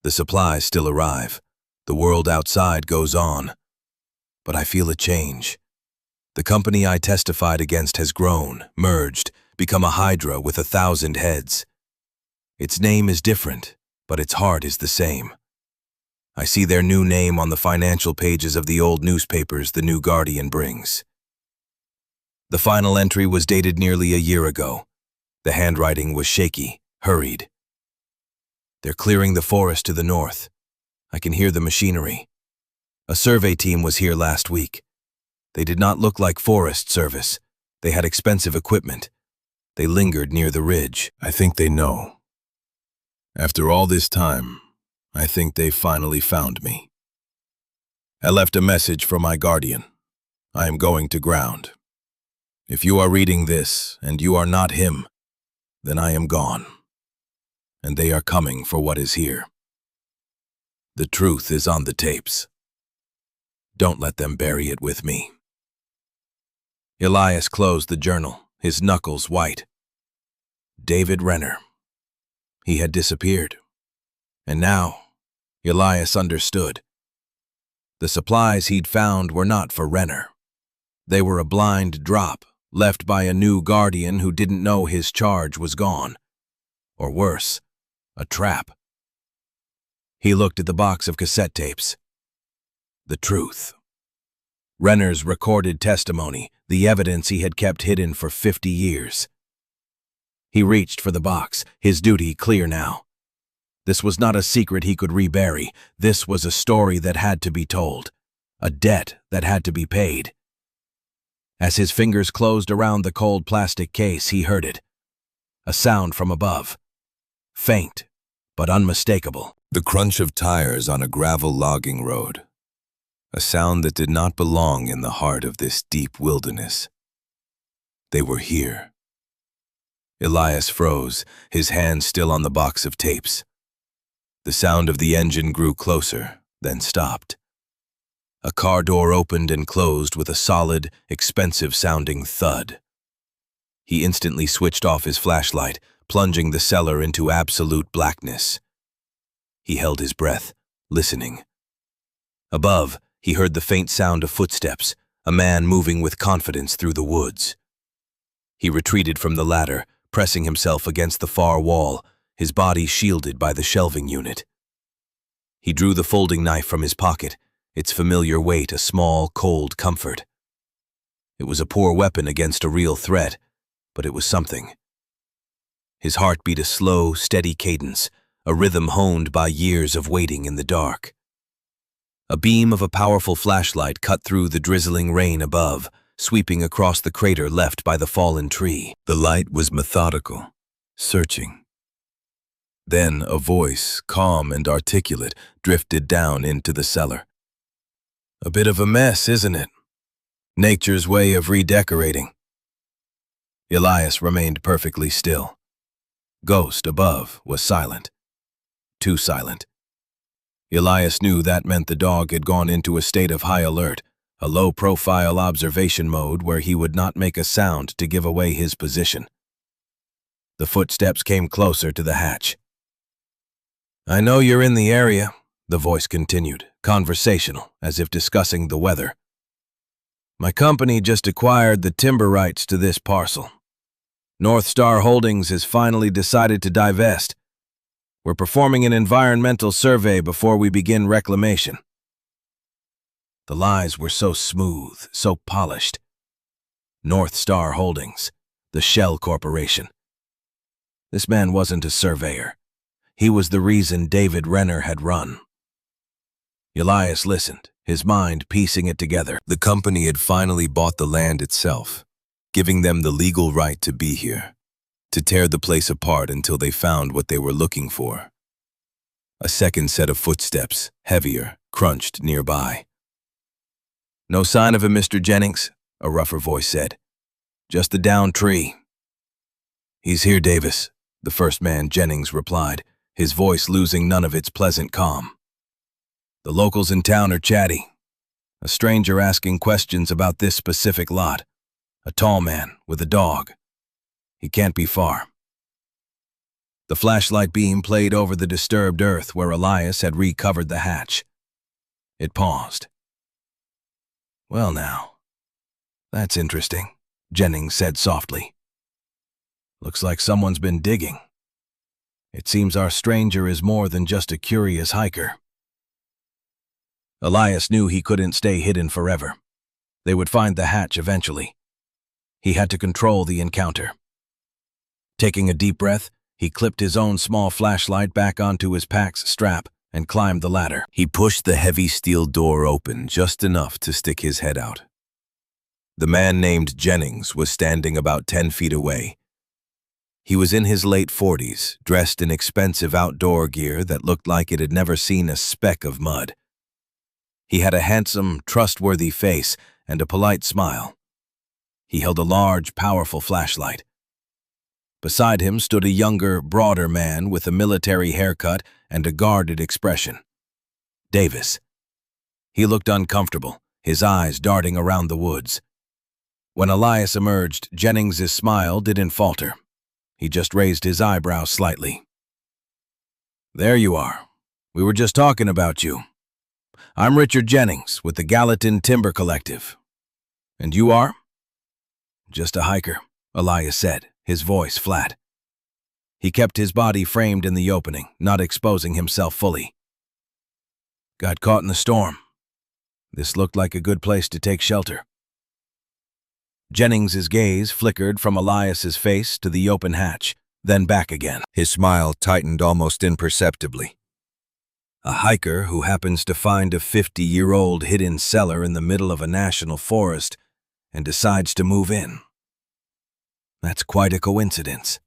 The supplies still arrive. The world outside goes on. But I feel a change. The company I testified against has grown, merged, become a hydra with 1,000 heads. Its name is different, but its heart is the same. I see their new name on the financial pages of the old newspapers the new guardian brings. The final entry was dated nearly a year ago. The handwriting was shaky, hurried. They're clearing the forest to the north. I can hear the machinery. A survey team was here last week. They did not look like Forest Service. They had expensive equipment. They lingered near the ridge. I think they know. After all this time, I think they finally found me. I left a message for my guardian. I am going to ground. If you are reading this and you are not him, then I am gone. And they are coming for what is here. The truth is on the tapes. Don't let them bury it with me. Elias closed the journal, his knuckles white. David Renner. He had disappeared. And now, Elias understood. The supplies he'd found were not for Renner. They were a blind drop, left by a new guardian who didn't know his charge was gone. Or worse, a trap. He looked at the box of cassette tapes. The truth. Renner's recorded testimony, the evidence he had kept hidden for 50 years. He reached for the box, his duty clear now. This was not a secret he could rebury. This was a story that had to be told, a debt that had to be paid. As his fingers closed around the cold plastic case, he heard it. A sound from above. Faint, but unmistakable. The crunch of tires on a gravel logging road. A sound that did not belong in the heart of this deep wilderness. They were here. Elias froze, his hand still on the box of tapes. The sound of the engine grew closer, then stopped. A car door opened and closed with a solid, expensive-sounding thud. He instantly switched off his flashlight, plunging the cellar into absolute blackness. He held his breath, listening. Above, he heard the faint sound of footsteps, a man moving with confidence through the woods. He retreated from the ladder, pressing himself against the far wall, his body shielded by the shelving unit. He drew the folding knife from his pocket, its familiar weight a small, cold comfort. It was a poor weapon against a real threat, but it was something. His heart beat a slow, steady cadence, a rhythm honed by years of waiting in the dark. A beam of a powerful flashlight cut through the drizzling rain above, sweeping across the crater left by the fallen tree. The light was methodical, searching. Then a voice, calm and articulate, drifted down into the cellar. "A bit of a mess, isn't it? Nature's way of redecorating." Elias remained perfectly still. Ghost above was silent. Too silent. Elias knew that meant the dog had gone into a state of high alert, a low-profile observation mode where he would not make a sound to give away his position. The footsteps came closer to the hatch. "I know you're in the area," the voice continued, conversational, as if discussing the weather. "My company just acquired the timber rights to this parcel. North Star Holdings has finally decided to divest. We're performing an environmental survey before we begin reclamation." The lies were so smooth, so polished. North Star Holdings, the shell corporation. This man wasn't a surveyor. He was the reason David Renner had run. Elias listened, his mind piecing it together. The company had finally bought the land itself, giving them the legal right to be here, to tear the place apart until they found what they were looking for. A second set of footsteps, heavier, crunched nearby. "No sign of him, Mr. Jennings," a rougher voice said. "Just the downed tree." "He's here, Davis," the first man, Jennings, replied, his voice losing none of its pleasant calm. "The locals in town are chatty. A stranger asking questions about this specific lot. A tall man with a dog. He can't be far." The flashlight beam played over the disturbed earth where Elias had recovered the hatch. It paused. "Well now, that's interesting," Jennings said softly. "Looks like someone's been digging. It seems our stranger is more than just a curious hiker." Elias knew he couldn't stay hidden forever. They would find the hatch eventually. He had to control the encounter. Taking a deep breath, he clipped his own small flashlight back onto his pack's strap and climbed the ladder. He pushed the heavy steel door open just enough to stick his head out. The man named Jennings was standing about 10 feet away. He was in his late 40s, dressed in expensive outdoor gear that looked like it had never seen a speck of mud. He had a handsome, trustworthy face and a polite smile. He held a large, powerful flashlight. Beside him stood a younger, broader man with a military haircut and a guarded expression. Davis. He looked uncomfortable, his eyes darting around the woods. When Elias emerged, Jennings's smile didn't falter. He just raised his eyebrows slightly. "There you are. We were just talking about you. I'm Richard Jennings with the Gallatin Timber Collective. And you are?" "Just a hiker," Elias said, his voice flat. He kept his body framed in the opening, not exposing himself fully. "Got caught in the storm. This looked like a good place to take shelter." Jennings's gaze flickered from Elias's face to the open hatch, then back again. His smile tightened almost imperceptibly. "A hiker who happens to find a 50-year-old hidden cellar in the middle of a national forest and decides to move in. That's quite a coincidence."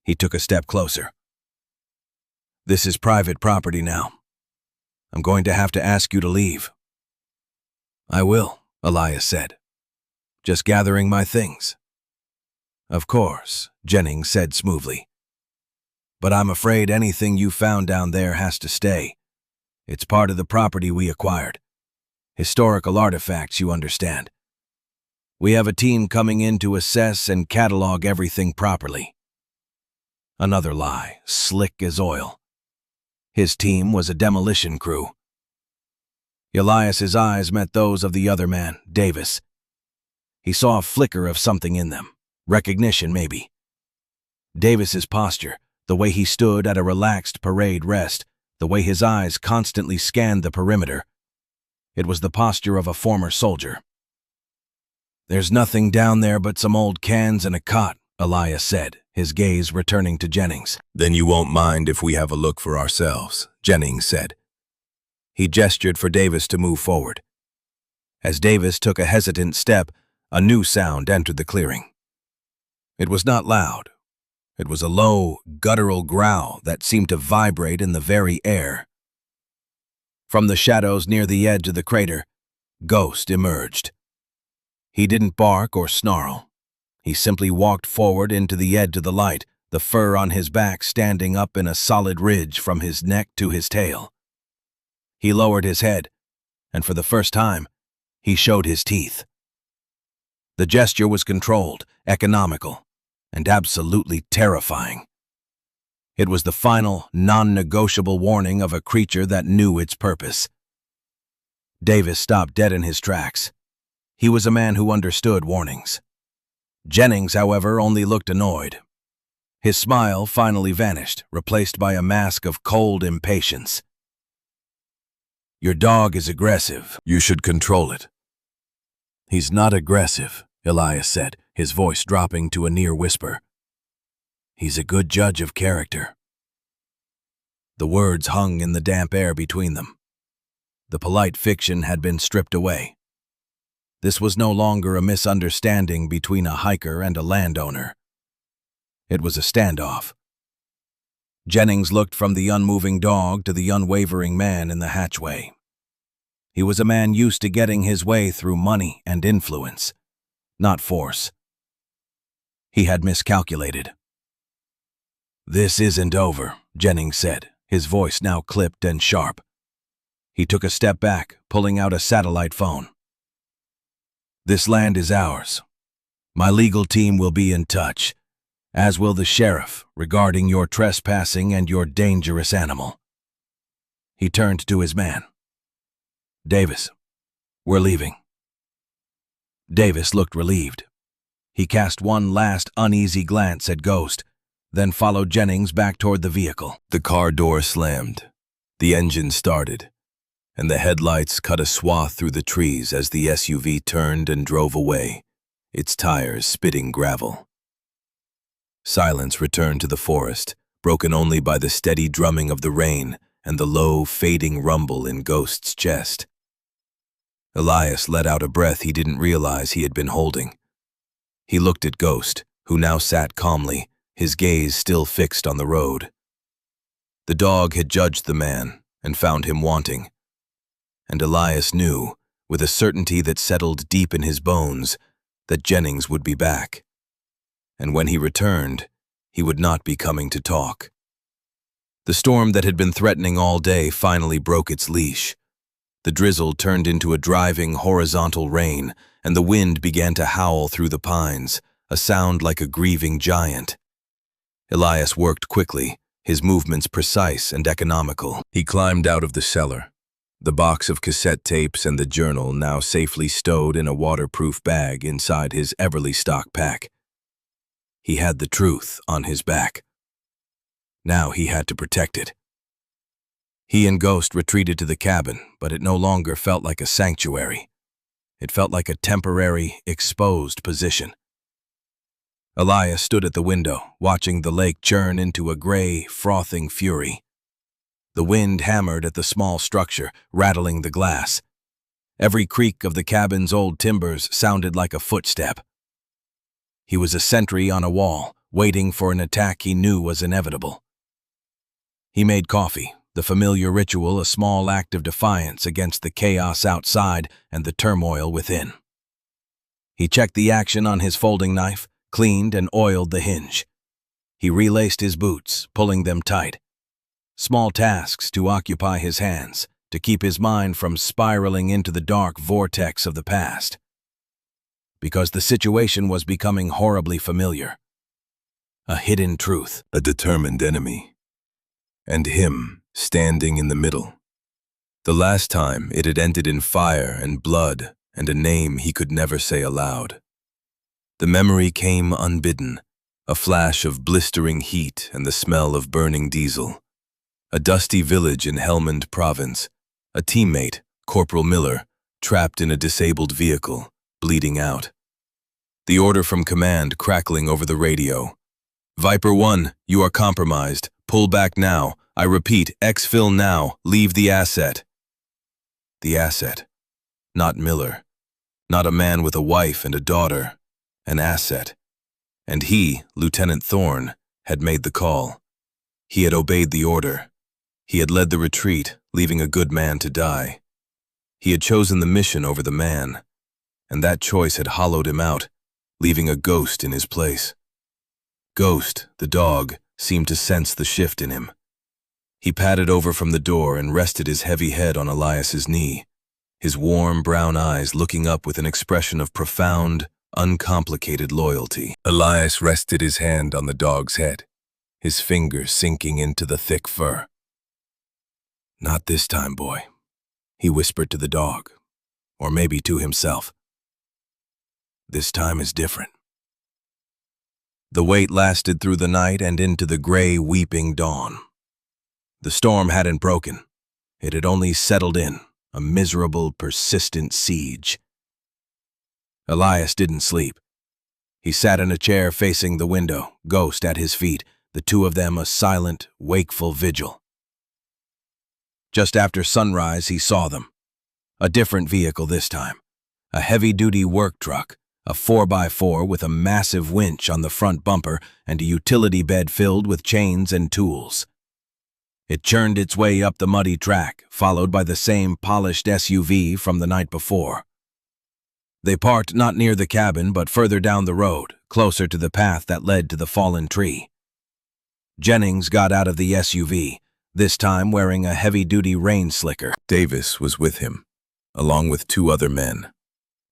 He took a step closer. "This is private property now. I'm going to have to ask you to leave." "I will," Elias said. "Just gathering my things." "Of course," Jennings said smoothly. "But I'm afraid anything you found down there has to stay. It's part of the property we acquired. Historical artifacts, you understand. We have a team coming in to assess and catalog everything properly." Another lie, slick as oil. His team was a demolition crew. Elias's eyes met those of the other man, Davis. He saw a flicker of something in them. Recognition, maybe. Davis's posture, the way he stood at a relaxed parade rest, the way his eyes constantly scanned the perimeter. It was the posture of a former soldier. "There's nothing down there but some old cans and a cot," Elias said, his gaze returning to Jennings. "Then you won't mind if we have a look for ourselves," Jennings said. He gestured for Davis to move forward. As Davis took a hesitant step, a new sound entered the clearing. It was not loud. It was a low, guttural growl that seemed to vibrate in the very air. From the shadows near the edge of the crater, Ghost emerged. He didn't bark or snarl. He simply walked forward into the edge of the light, the fur on his back standing up in a solid ridge from his neck to his tail. He lowered his head, and for the first time, he showed his teeth. The gesture was controlled, economical, and absolutely terrifying. It was the final, non-negotiable warning of a creature that knew its purpose. Davis stopped dead in his tracks. He was a man who understood warnings. Jennings, however, only looked annoyed. His smile finally vanished, replaced by a mask of cold impatience. "Your dog is aggressive. You should control it." "He's not aggressive," Elias said, his voice dropping to a near whisper. "He's a good judge of character." The words hung in the damp air between them. The polite fiction had been stripped away. This was no longer a misunderstanding between a hiker and a landowner. It was a standoff. Jennings looked from the unmoving dog to the unwavering man in the hatchway. He was a man used to getting his way through money and influence, not force. He had miscalculated. "This isn't over," Jennings said, his voice now clipped and sharp. He took a step back, pulling out a satellite phone. "This land is ours. My legal team will be in touch, as will the sheriff, regarding your trespassing and your dangerous animal." He turned to his man. "Davis, we're leaving." Davis looked relieved. He cast one last uneasy glance at Ghost, then followed Jennings back toward the vehicle. The car door slammed. The engine started, and the headlights cut a swath through the trees as the SUV turned and drove away, its tires spitting gravel. Silence returned to the forest, broken only by the steady drumming of the rain and the low, fading rumble in Ghost's chest. Elias let out a breath he didn't realize he had been holding. He looked at Ghost, who now sat calmly, his gaze still fixed on the road. The dog had judged the man and found him wanting. And Elias knew, with a certainty that settled deep in his bones, that Jennings would be back. And when he returned, he would not be coming to talk. The storm that had been threatening all day finally broke its leash. The drizzle turned into a driving horizontal rain, and the wind began to howl through the pines, a sound like a grieving giant. Elias worked quickly, his movements precise and economical. He climbed out of the cellar, the box of cassette tapes and the journal now safely stowed in a waterproof bag inside his Everly stock pack. He had the truth on his back. Now he had to protect it. He and Ghost retreated to the cabin, but it no longer felt like a sanctuary. It felt like a temporary, exposed position. Elias stood at the window, watching the lake churn into a gray, frothing fury. The wind hammered at the small structure, rattling the glass. Every creak of the cabin's old timbers sounded like a footstep. He was a sentry on a wall, waiting for an attack he knew was inevitable. He made coffee, the familiar ritual a small act of defiance against the chaos outside and the turmoil within. He checked the action on his folding knife, cleaned and oiled the hinge. He relaced his boots, pulling them tight. Small tasks to occupy his hands, to keep his mind from spiraling into the dark vortex of the past. Because the situation was becoming horribly familiar. A hidden truth. A determined enemy. And him standing in the middle. The last time it had ended in fire and blood and a name he could never say aloud. The memory came unbidden, a flash of blistering heat and the smell of burning diesel. A dusty village in Helmand Province, a teammate, Corporal Miller, trapped in a disabled vehicle, bleeding out. The order from command crackling over the radio. Viper 1, you are compromised. Pull back now. I repeat, exfil now. Leave the asset. The asset. Not Miller. Not a man with a wife and a daughter. An asset. And he, Lieutenant Thorne, had made the call. He had obeyed the order. He had led the retreat, leaving a good man to die. He had chosen the mission over the man, and that choice had hollowed him out, leaving a ghost in his place. Ghost, the dog, seemed to sense the shift in him. He padded over from the door and rested his heavy head on Elias's knee, his warm brown eyes looking up with an expression of profound, uncomplicated loyalty. Elias rested his hand on the dog's head, his fingers sinking into the thick fur. Not this time, boy, he whispered to the dog, or maybe to himself. This time is different. The wait lasted through the night and into the gray, weeping dawn. The storm hadn't broken. It had only settled in, a miserable, persistent siege. Elias didn't sleep. He sat in a chair facing the window, Ghost at his feet, the two of them a silent, wakeful vigil. Just after sunrise, he saw them. A different vehicle this time. A heavy-duty work truck, a 4x4 with a massive winch on the front bumper and a utility bed filled with chains and tools. It churned its way up the muddy track, followed by the same polished SUV from the night before. They parked not near the cabin, but further down the road, closer to the path that led to the fallen tree. Jennings got out of the SUV, this time wearing a heavy-duty rain slicker. Davis was with him, along with two other men,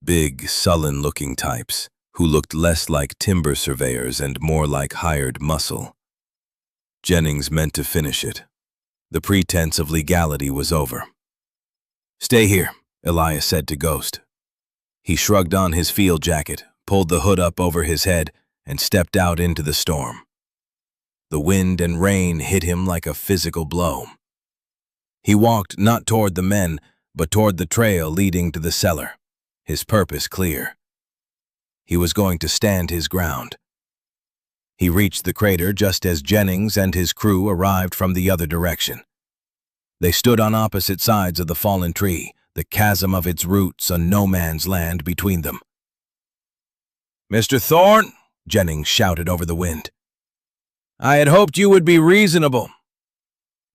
big, sullen-looking types, who looked less like timber surveyors and more like hired muscle. Jennings meant to finish it. The pretense of legality was over. "Stay here," Elias said to Ghost. He shrugged on his field jacket, pulled the hood up over his head, and stepped out into the storm. The wind and rain hit him like a physical blow. He walked not toward the men, but toward the trail leading to the cellar, his purpose clear. He was going to stand his ground. He reached the crater just as Jennings and his crew arrived from the other direction. They stood on opposite sides of the fallen tree, the chasm of its roots a no-man's land between them. "Mr. Thorne," Jennings shouted over the wind, "I had hoped you would be reasonable.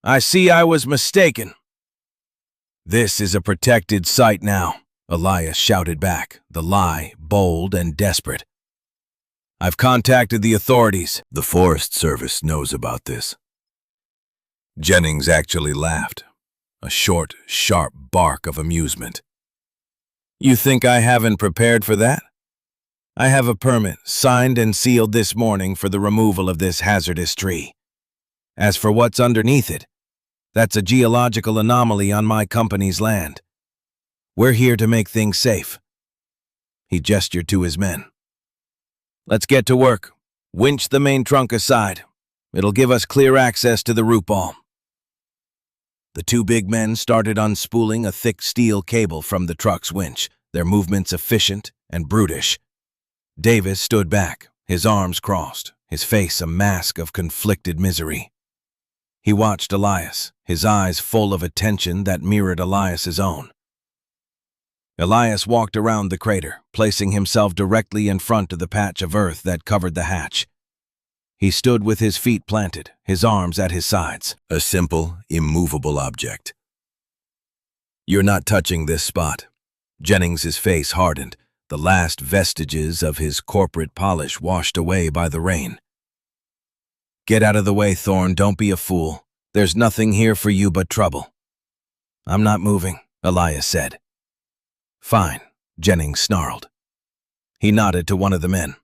I see I was mistaken." "This is a protected site now," Elias shouted back, the lie bold and desperate. "I've contacted the authorities." "The Forest Service knows about this." Jennings actually laughed, a short, sharp bark of amusement. "You think I haven't prepared for that? I have a permit, signed and sealed this morning for the removal of this hazardous tree. As for what's underneath it, that's a geological anomaly on my company's land. We're here to make things safe." He gestured to his men. "Let's get to work. Winch the main trunk aside. It'll give us clear access to the root ball." The two big men started unspooling a thick steel cable from the truck's winch, their movements efficient and brutish. Davis stood back, his arms crossed, his face a mask of conflicted misery. He watched Elias, his eyes full of a tension that mirrored Elias's own. Elias walked around the crater, placing himself directly in front of the patch of earth that covered the hatch. He stood with his feet planted, his arms at his sides. A simple, immovable object. "You're not touching this spot." Jennings's face hardened, the last vestiges of his corporate polish washed away by the rain. "Get out of the way, Thorne. Don't be a fool. There's nothing here for you but trouble." "I'm not moving," Elias said. "Fine," Jennings snarled. He nodded to one of the men.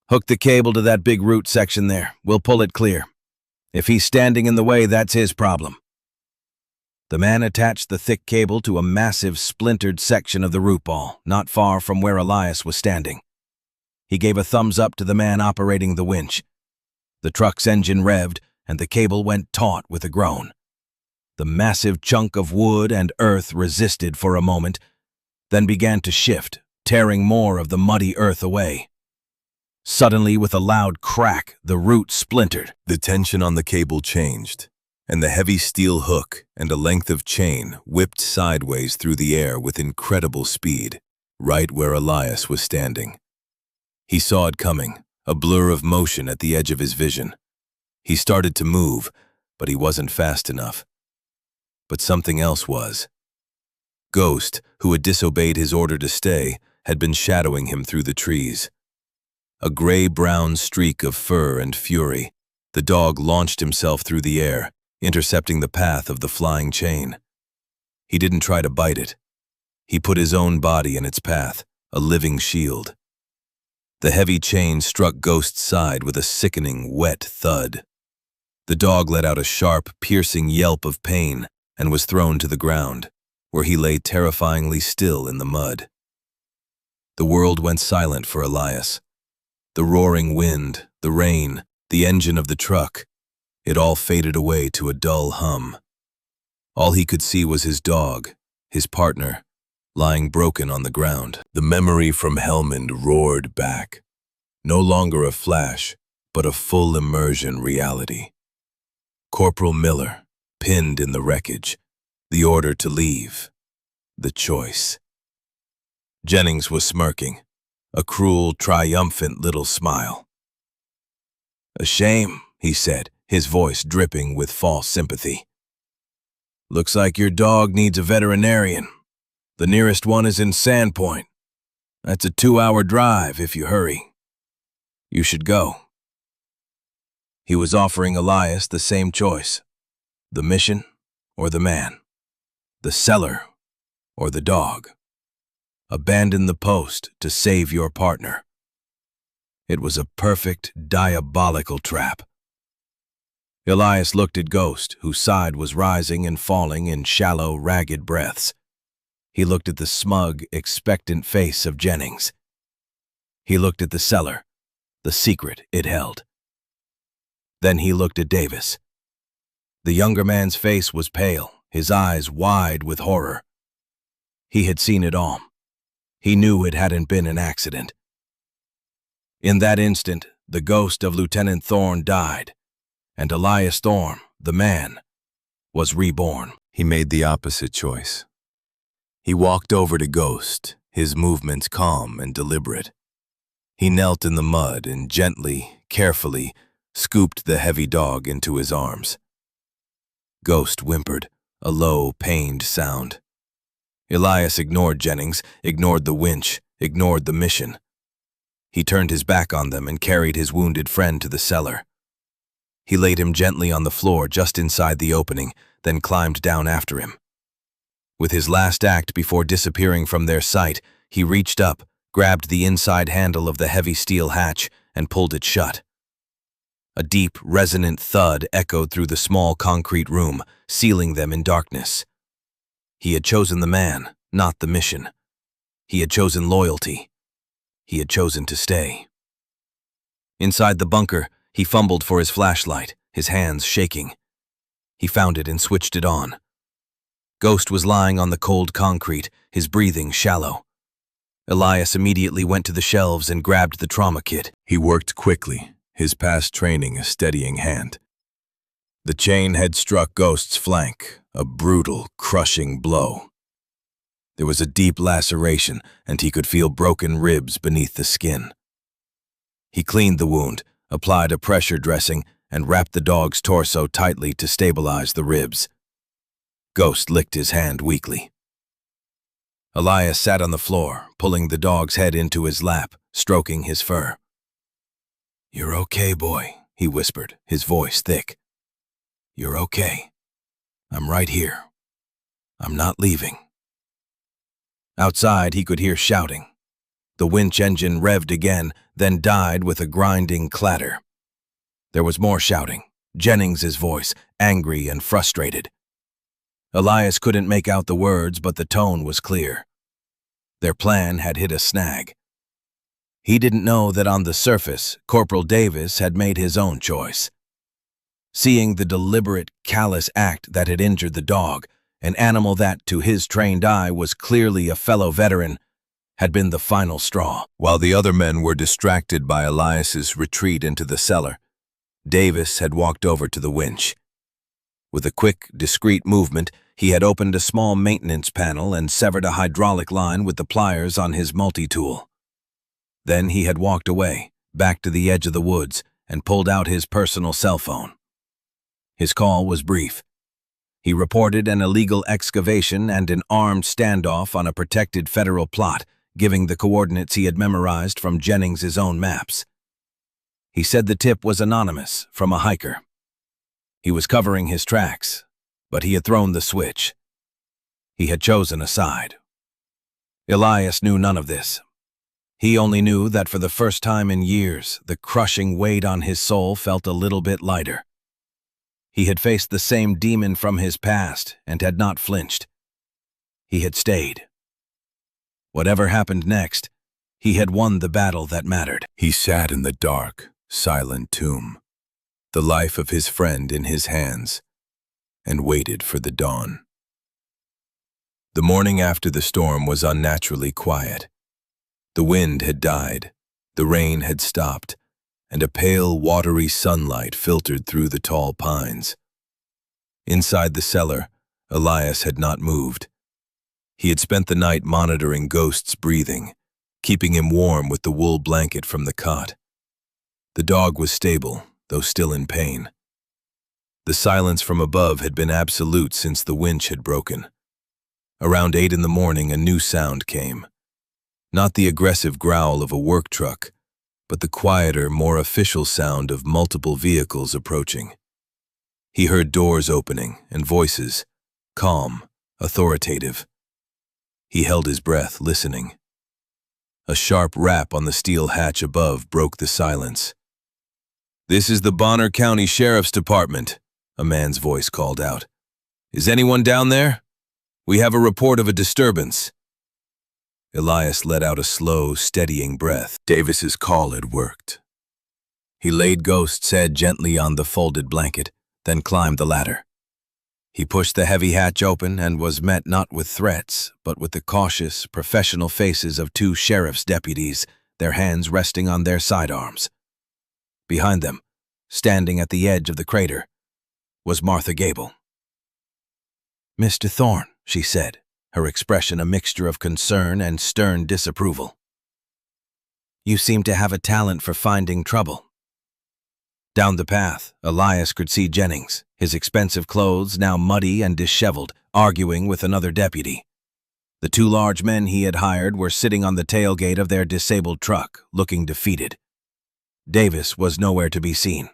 "Hook the cable to that big root section there. We'll pull it clear. If he's standing in the way, that's his problem." The man attached the thick cable to a massive splintered section of the root ball, not far from where Elias was standing. He gave a thumbs up to the man operating the winch. The truck's engine revved, and the cable went taut with a groan. The massive chunk of wood and earth resisted for a moment, then began to shift, tearing more of the muddy earth away. Suddenly, with a loud crack, the root splintered. The tension on the cable changed, and the heavy steel hook and a length of chain whipped sideways through the air with incredible speed, right where Elias was standing. He saw it coming, a blur of motion at the edge of his vision. He started to move, but he wasn't fast enough. But something else was. Ghost, who had disobeyed his order to stay, had been shadowing him through the trees. A gray-brown streak of fur and fury, the dog launched himself through the air, intercepting the path of the flying chain. He didn't try to bite it. He put his own body in its path, a living shield. The heavy chain struck Ghost's side with a sickening, wet thud. The dog let out a sharp, piercing yelp of pain and was thrown to the ground, where he lay terrifyingly still in the mud. The world went silent for Elias. The roaring wind, the rain, the engine of the truck, it all faded away to a dull hum. All he could see was his dog, his partner, lying broken on the ground. The memory from Helmand roared back. No longer a flash, but a full immersion reality. Corporal Miller, pinned in the wreckage, the order to leave, the choice. Jennings was smirking, a cruel, triumphant little smile. "A shame," he said, his voice dripping with false sympathy. "Looks like your dog needs a veterinarian. The nearest one is in Sandpoint. That's a 2-hour drive if you hurry. You should go." He was offering Elias the same choice: the mission or the man, the cellar or the dog. Abandon the post to save your partner. It was a perfect, diabolical trap. Elias looked at Ghost, whose side was rising and falling in shallow, ragged breaths. He looked at the smug, expectant face of Jennings. He looked at the cellar, the secret it held. Then he looked at Davis. The younger man's face was pale, his eyes wide with horror. He had seen it all. He knew it hadn't been an accident. In that instant, the ghost of Lieutenant Thorne died, and Elias Thorne, the man, was reborn. He made the opposite choice. He walked over to Ghost, his movements calm and deliberate. He knelt in the mud and gently, carefully, scooped the heavy dog into his arms. Ghost whimpered, a low, pained sound. Elias ignored Jennings, ignored the winch, ignored the mission. He turned his back on them and carried his wounded friend to the cellar. He laid him gently on the floor just inside the opening, then climbed down after him. With his last act before disappearing from their sight, he reached up, grabbed the inside handle of the heavy steel hatch, and pulled it shut. A deep, resonant thud echoed through the small concrete room, sealing them in darkness. He had chosen the man, not the mission. He had chosen loyalty. He had chosen to stay. Inside the bunker, he fumbled for his flashlight, his hands shaking. He found it and switched it on. Ghost was lying on the cold concrete, his breathing shallow. Elias immediately went to the shelves and grabbed the trauma kit. He worked quickly, his past training a steadying hand. The chain had struck Ghost's flank, a brutal, crushing blow. There was a deep laceration, and he could feel broken ribs beneath the skin. He cleaned the wound, applied a pressure dressing, and wrapped the dog's torso tightly to stabilize the ribs. Ghost licked his hand weakly. Elias sat on the floor, pulling the dog's head into his lap, stroking his fur. "You're okay, boy," he whispered, his voice thick. "You're okay. I'm right here. I'm not leaving." Outside, he could hear shouting. The winch engine revved again, then died with a grinding clatter. There was more shouting, Jennings's voice, angry and frustrated. Elias couldn't make out the words, but the tone was clear. Their plan had hit a snag. He didn't know that on the surface, Corporal Davis had made his own choice. Seeing the deliberate, callous act that had injured the dog, an animal that, to his trained eye, was clearly a fellow veteran, had been the final straw. While the other men were distracted by Elias's retreat into the cellar, Davis had walked over to the winch. With a quick, discreet movement, he had opened a small maintenance panel and severed a hydraulic line with the pliers on his multi-tool. Then he had walked away, back to the edge of the woods, and pulled out his personal cell phone. His call was brief. He reported an illegal excavation and an armed standoff on a protected federal plot, giving the coordinates he had memorized from Jennings's own maps. He said the tip was anonymous, from a hiker. He was covering his tracks, but he had thrown the switch. He had chosen a side. Elias knew none of this. He only knew that for the first time in years, the crushing weight on his soul felt a little bit lighter. He had faced the same demon from his past and had not flinched. He had stayed. Whatever happened next, he had won the battle that mattered. He sat in the dark, silent tomb, the life of his friend in his hands, and waited for the dawn. The morning after the storm was unnaturally quiet. The wind had died, the rain had stopped, and a pale, watery sunlight filtered through the tall pines. Inside the cellar, Elias had not moved. He had spent the night monitoring Ghost's breathing, keeping him warm with the wool blanket from the cot. The dog was stable, though still in pain. The silence from above had been absolute since the winch had broken. Around 8 in the morning, a new sound came. Not the aggressive growl of a work truck, but the quieter, more official sound of multiple vehicles approaching. He heard doors opening and voices, calm, authoritative. He held his breath, listening. A sharp rap on the steel hatch above broke the silence. "This is the Bonner County Sheriff's Department," a man's voice called out. "Is anyone down there? We have a report of a disturbance." Elias let out a slow, steadying breath. Davis's call had worked. He laid Ghost's head gently on the folded blanket, then climbed the ladder. He pushed the heavy hatch open and was met not with threats, but with the cautious, professional faces of 2 sheriff's deputies, their hands resting on their sidearms. Behind them, standing at the edge of the crater, was Martha Gable. "Mr. Thorne," she said, her expression a mixture of concern and stern disapproval. "You seem to have a talent for finding trouble." Down the path, Elias could see Jennings, his expensive clothes now muddy and disheveled, arguing with another deputy. The 2 large men he had hired were sitting on the tailgate of their disabled truck, looking defeated. Davis was nowhere to be seen.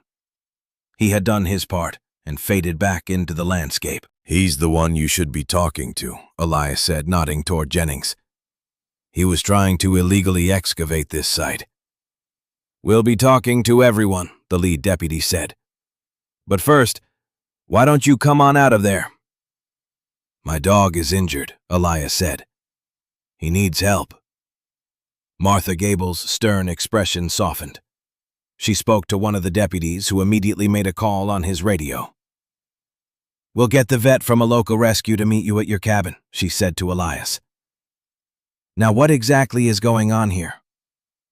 He had done his part and faded back into the landscape. "He's the one you should be talking to," Elias said, nodding toward Jennings. "He was trying to illegally excavate this site." "We'll be talking to everyone," the lead deputy said. "But first, why don't you come on out of there?" "My dog is injured," Elias said. "He needs help." Martha Gable's stern expression softened. She spoke to one of the deputies, who immediately made a call on his radio. "We'll get the vet from a local rescue to meet you at your cabin," she said to Elias. "Now what exactly is going on here?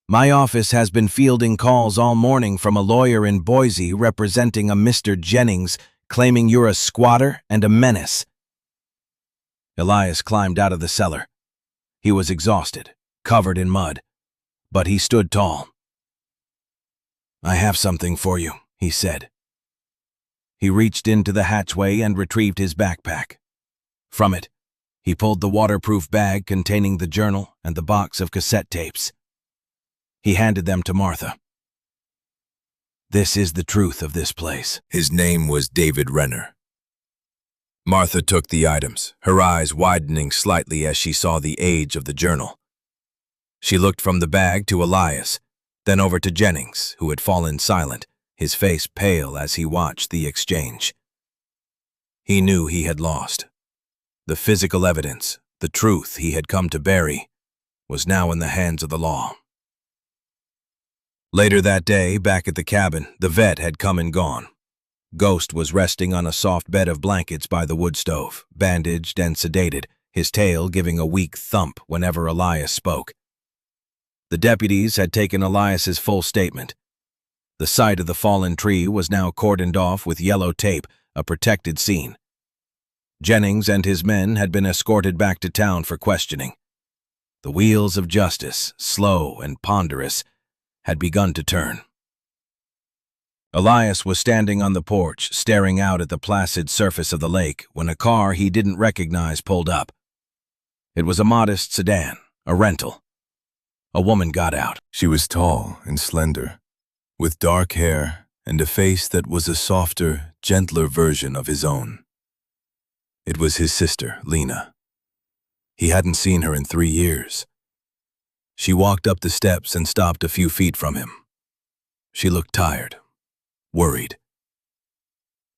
My office has been fielding calls all morning from a lawyer in Boise representing a Mr. Jennings, claiming you're a squatter and a menace." Elias climbed out of the cellar. He was exhausted, covered in mud, but he stood tall. "I have something for you," he said. He reached into the hatchway and retrieved his backpack. From it, he pulled the waterproof bag containing the journal and the box of cassette tapes. He handed them to Martha. "This is the truth of this place." His name was David Renner. Martha took the items, her eyes widening slightly as she saw the age of the journal. She looked from the bag to Elias, then over to Jennings, who had fallen silent, his face pale as he watched the exchange. He knew he had lost. The physical evidence, the truth he had come to bury, was now in the hands of the law. Later that day, back at the cabin, the vet had come and gone. Ghost was resting on a soft bed of blankets by the wood stove, bandaged and sedated, his tail giving a weak thump whenever Elias spoke. The deputies had taken Elias's full statement. The site of the fallen tree was now cordoned off with yellow tape, a protected scene. Jennings and his men had been escorted back to town for questioning. The wheels of justice, slow and ponderous, had begun to turn. Elias was standing on the porch, staring out at the placid surface of the lake, when a car he didn't recognize pulled up. It was a modest sedan, a rental. A woman got out. She was tall and slender, with dark hair and a face that was a softer, gentler version of his own. It was his sister, Lena. He hadn't seen her in 3 years. She walked up the steps and stopped a few feet from him. She looked tired, worried.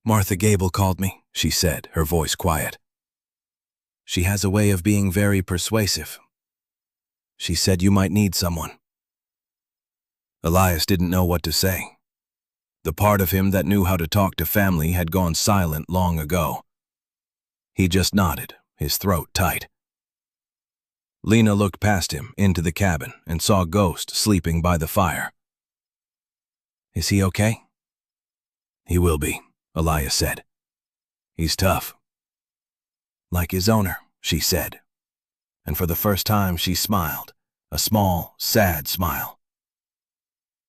"Martha Gable called me," she said, her voice quiet. "She has a way of being very persuasive. She said you might need someone." Elias didn't know what to say. The part of him that knew how to talk to family had gone silent long ago. He just nodded, his throat tight. Lena looked past him into the cabin and saw Ghost sleeping by the fire. "Is he okay?" "He will be," Elias said. "He's tough." "Like his owner," she said. And for the first time she smiled, a small, sad smile.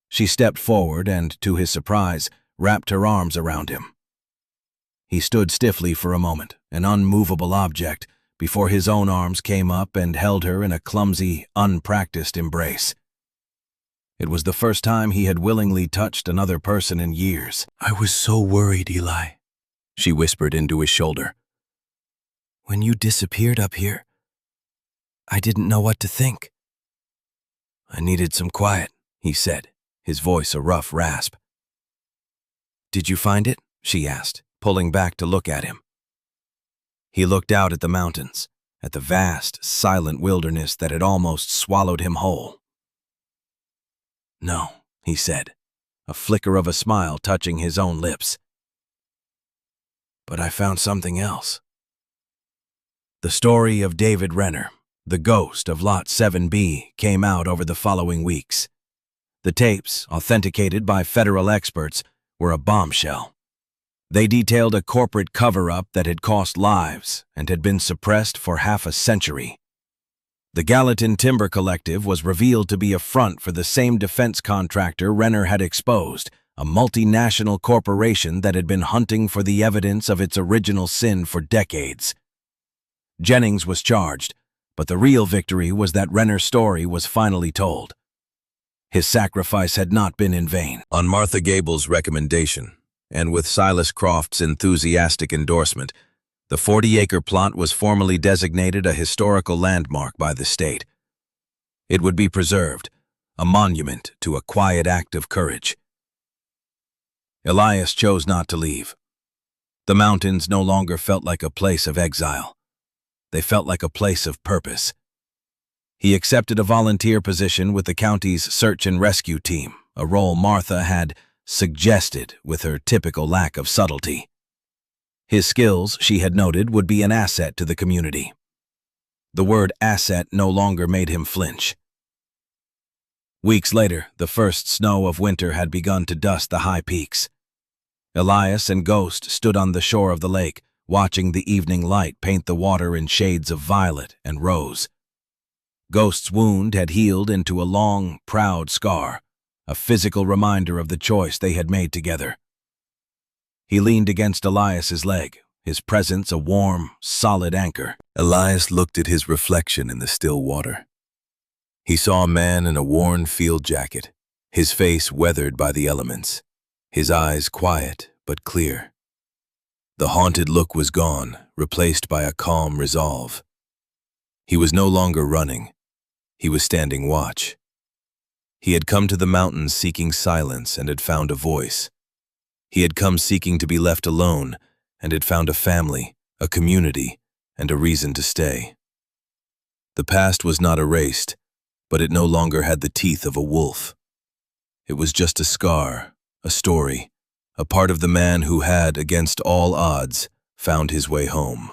She stepped forward and, to his surprise, wrapped her arms around him. He stood stiffly for a moment, an unmovable object, before his own arms came up and held her in a clumsy, unpracticed embrace. It was the first time he had willingly touched another person in years. "I was so worried, Eli," she whispered into his shoulder. "When you disappeared up here, I didn't know what to think." "I needed some quiet," he said, his voice a rough rasp. "Did you find it?" she asked, pulling back to look at him. He looked out at the mountains, at the vast, silent wilderness that had almost swallowed him whole. "No," he said, a flicker of a smile touching his own lips. "But I found something else." The story of David Renner, the ghost of Lot 7B, came out over the following weeks. The tapes, authenticated by federal experts, were a bombshell. They detailed a corporate cover-up that had cost lives and had been suppressed for half a century. The Gallatin Timber Collective was revealed to be a front for the same defense contractor Renner had exposed, a multinational corporation that had been hunting for the evidence of its original sin for decades. Jennings was charged, but the real victory was that Renner's story was finally told. His sacrifice had not been in vain. On Martha Gable's recommendation, and with Silas Croft's enthusiastic endorsement, the 40-acre plot was formally designated a historical landmark by the state. It would be preserved, a monument to a quiet act of courage. Elias chose not to leave. The mountains no longer felt like a place of exile. They felt like a place of purpose. He accepted a volunteer position with the county's search and rescue team, a role Martha had suggested with her typical lack of subtlety. His skills, she had noted, would be an asset to the community. The word asset no longer made him flinch. Weeks later, the first snow of winter had begun to dust the high peaks. Elias and Ghost stood on the shore of the lake, watching the evening light paint the water in shades of violet and rose. Ghost's wound had healed into a long, proud scar, a physical reminder of the choice they had made together. He leaned against Elias's leg, his presence a warm, solid anchor. Elias looked at his reflection in the still water. He saw a man in a worn field jacket, his face weathered by the elements, his eyes quiet but clear. The haunted look was gone, replaced by a calm resolve. He was no longer running. He was standing watch. He had come to the mountains seeking silence and had found a voice. He had come seeking to be left alone and had found a family, a community, and a reason to stay. The past was not erased, but it no longer had the teeth of a wolf. It was just a scar, a story, a part of the man who had, against all odds, found his way home.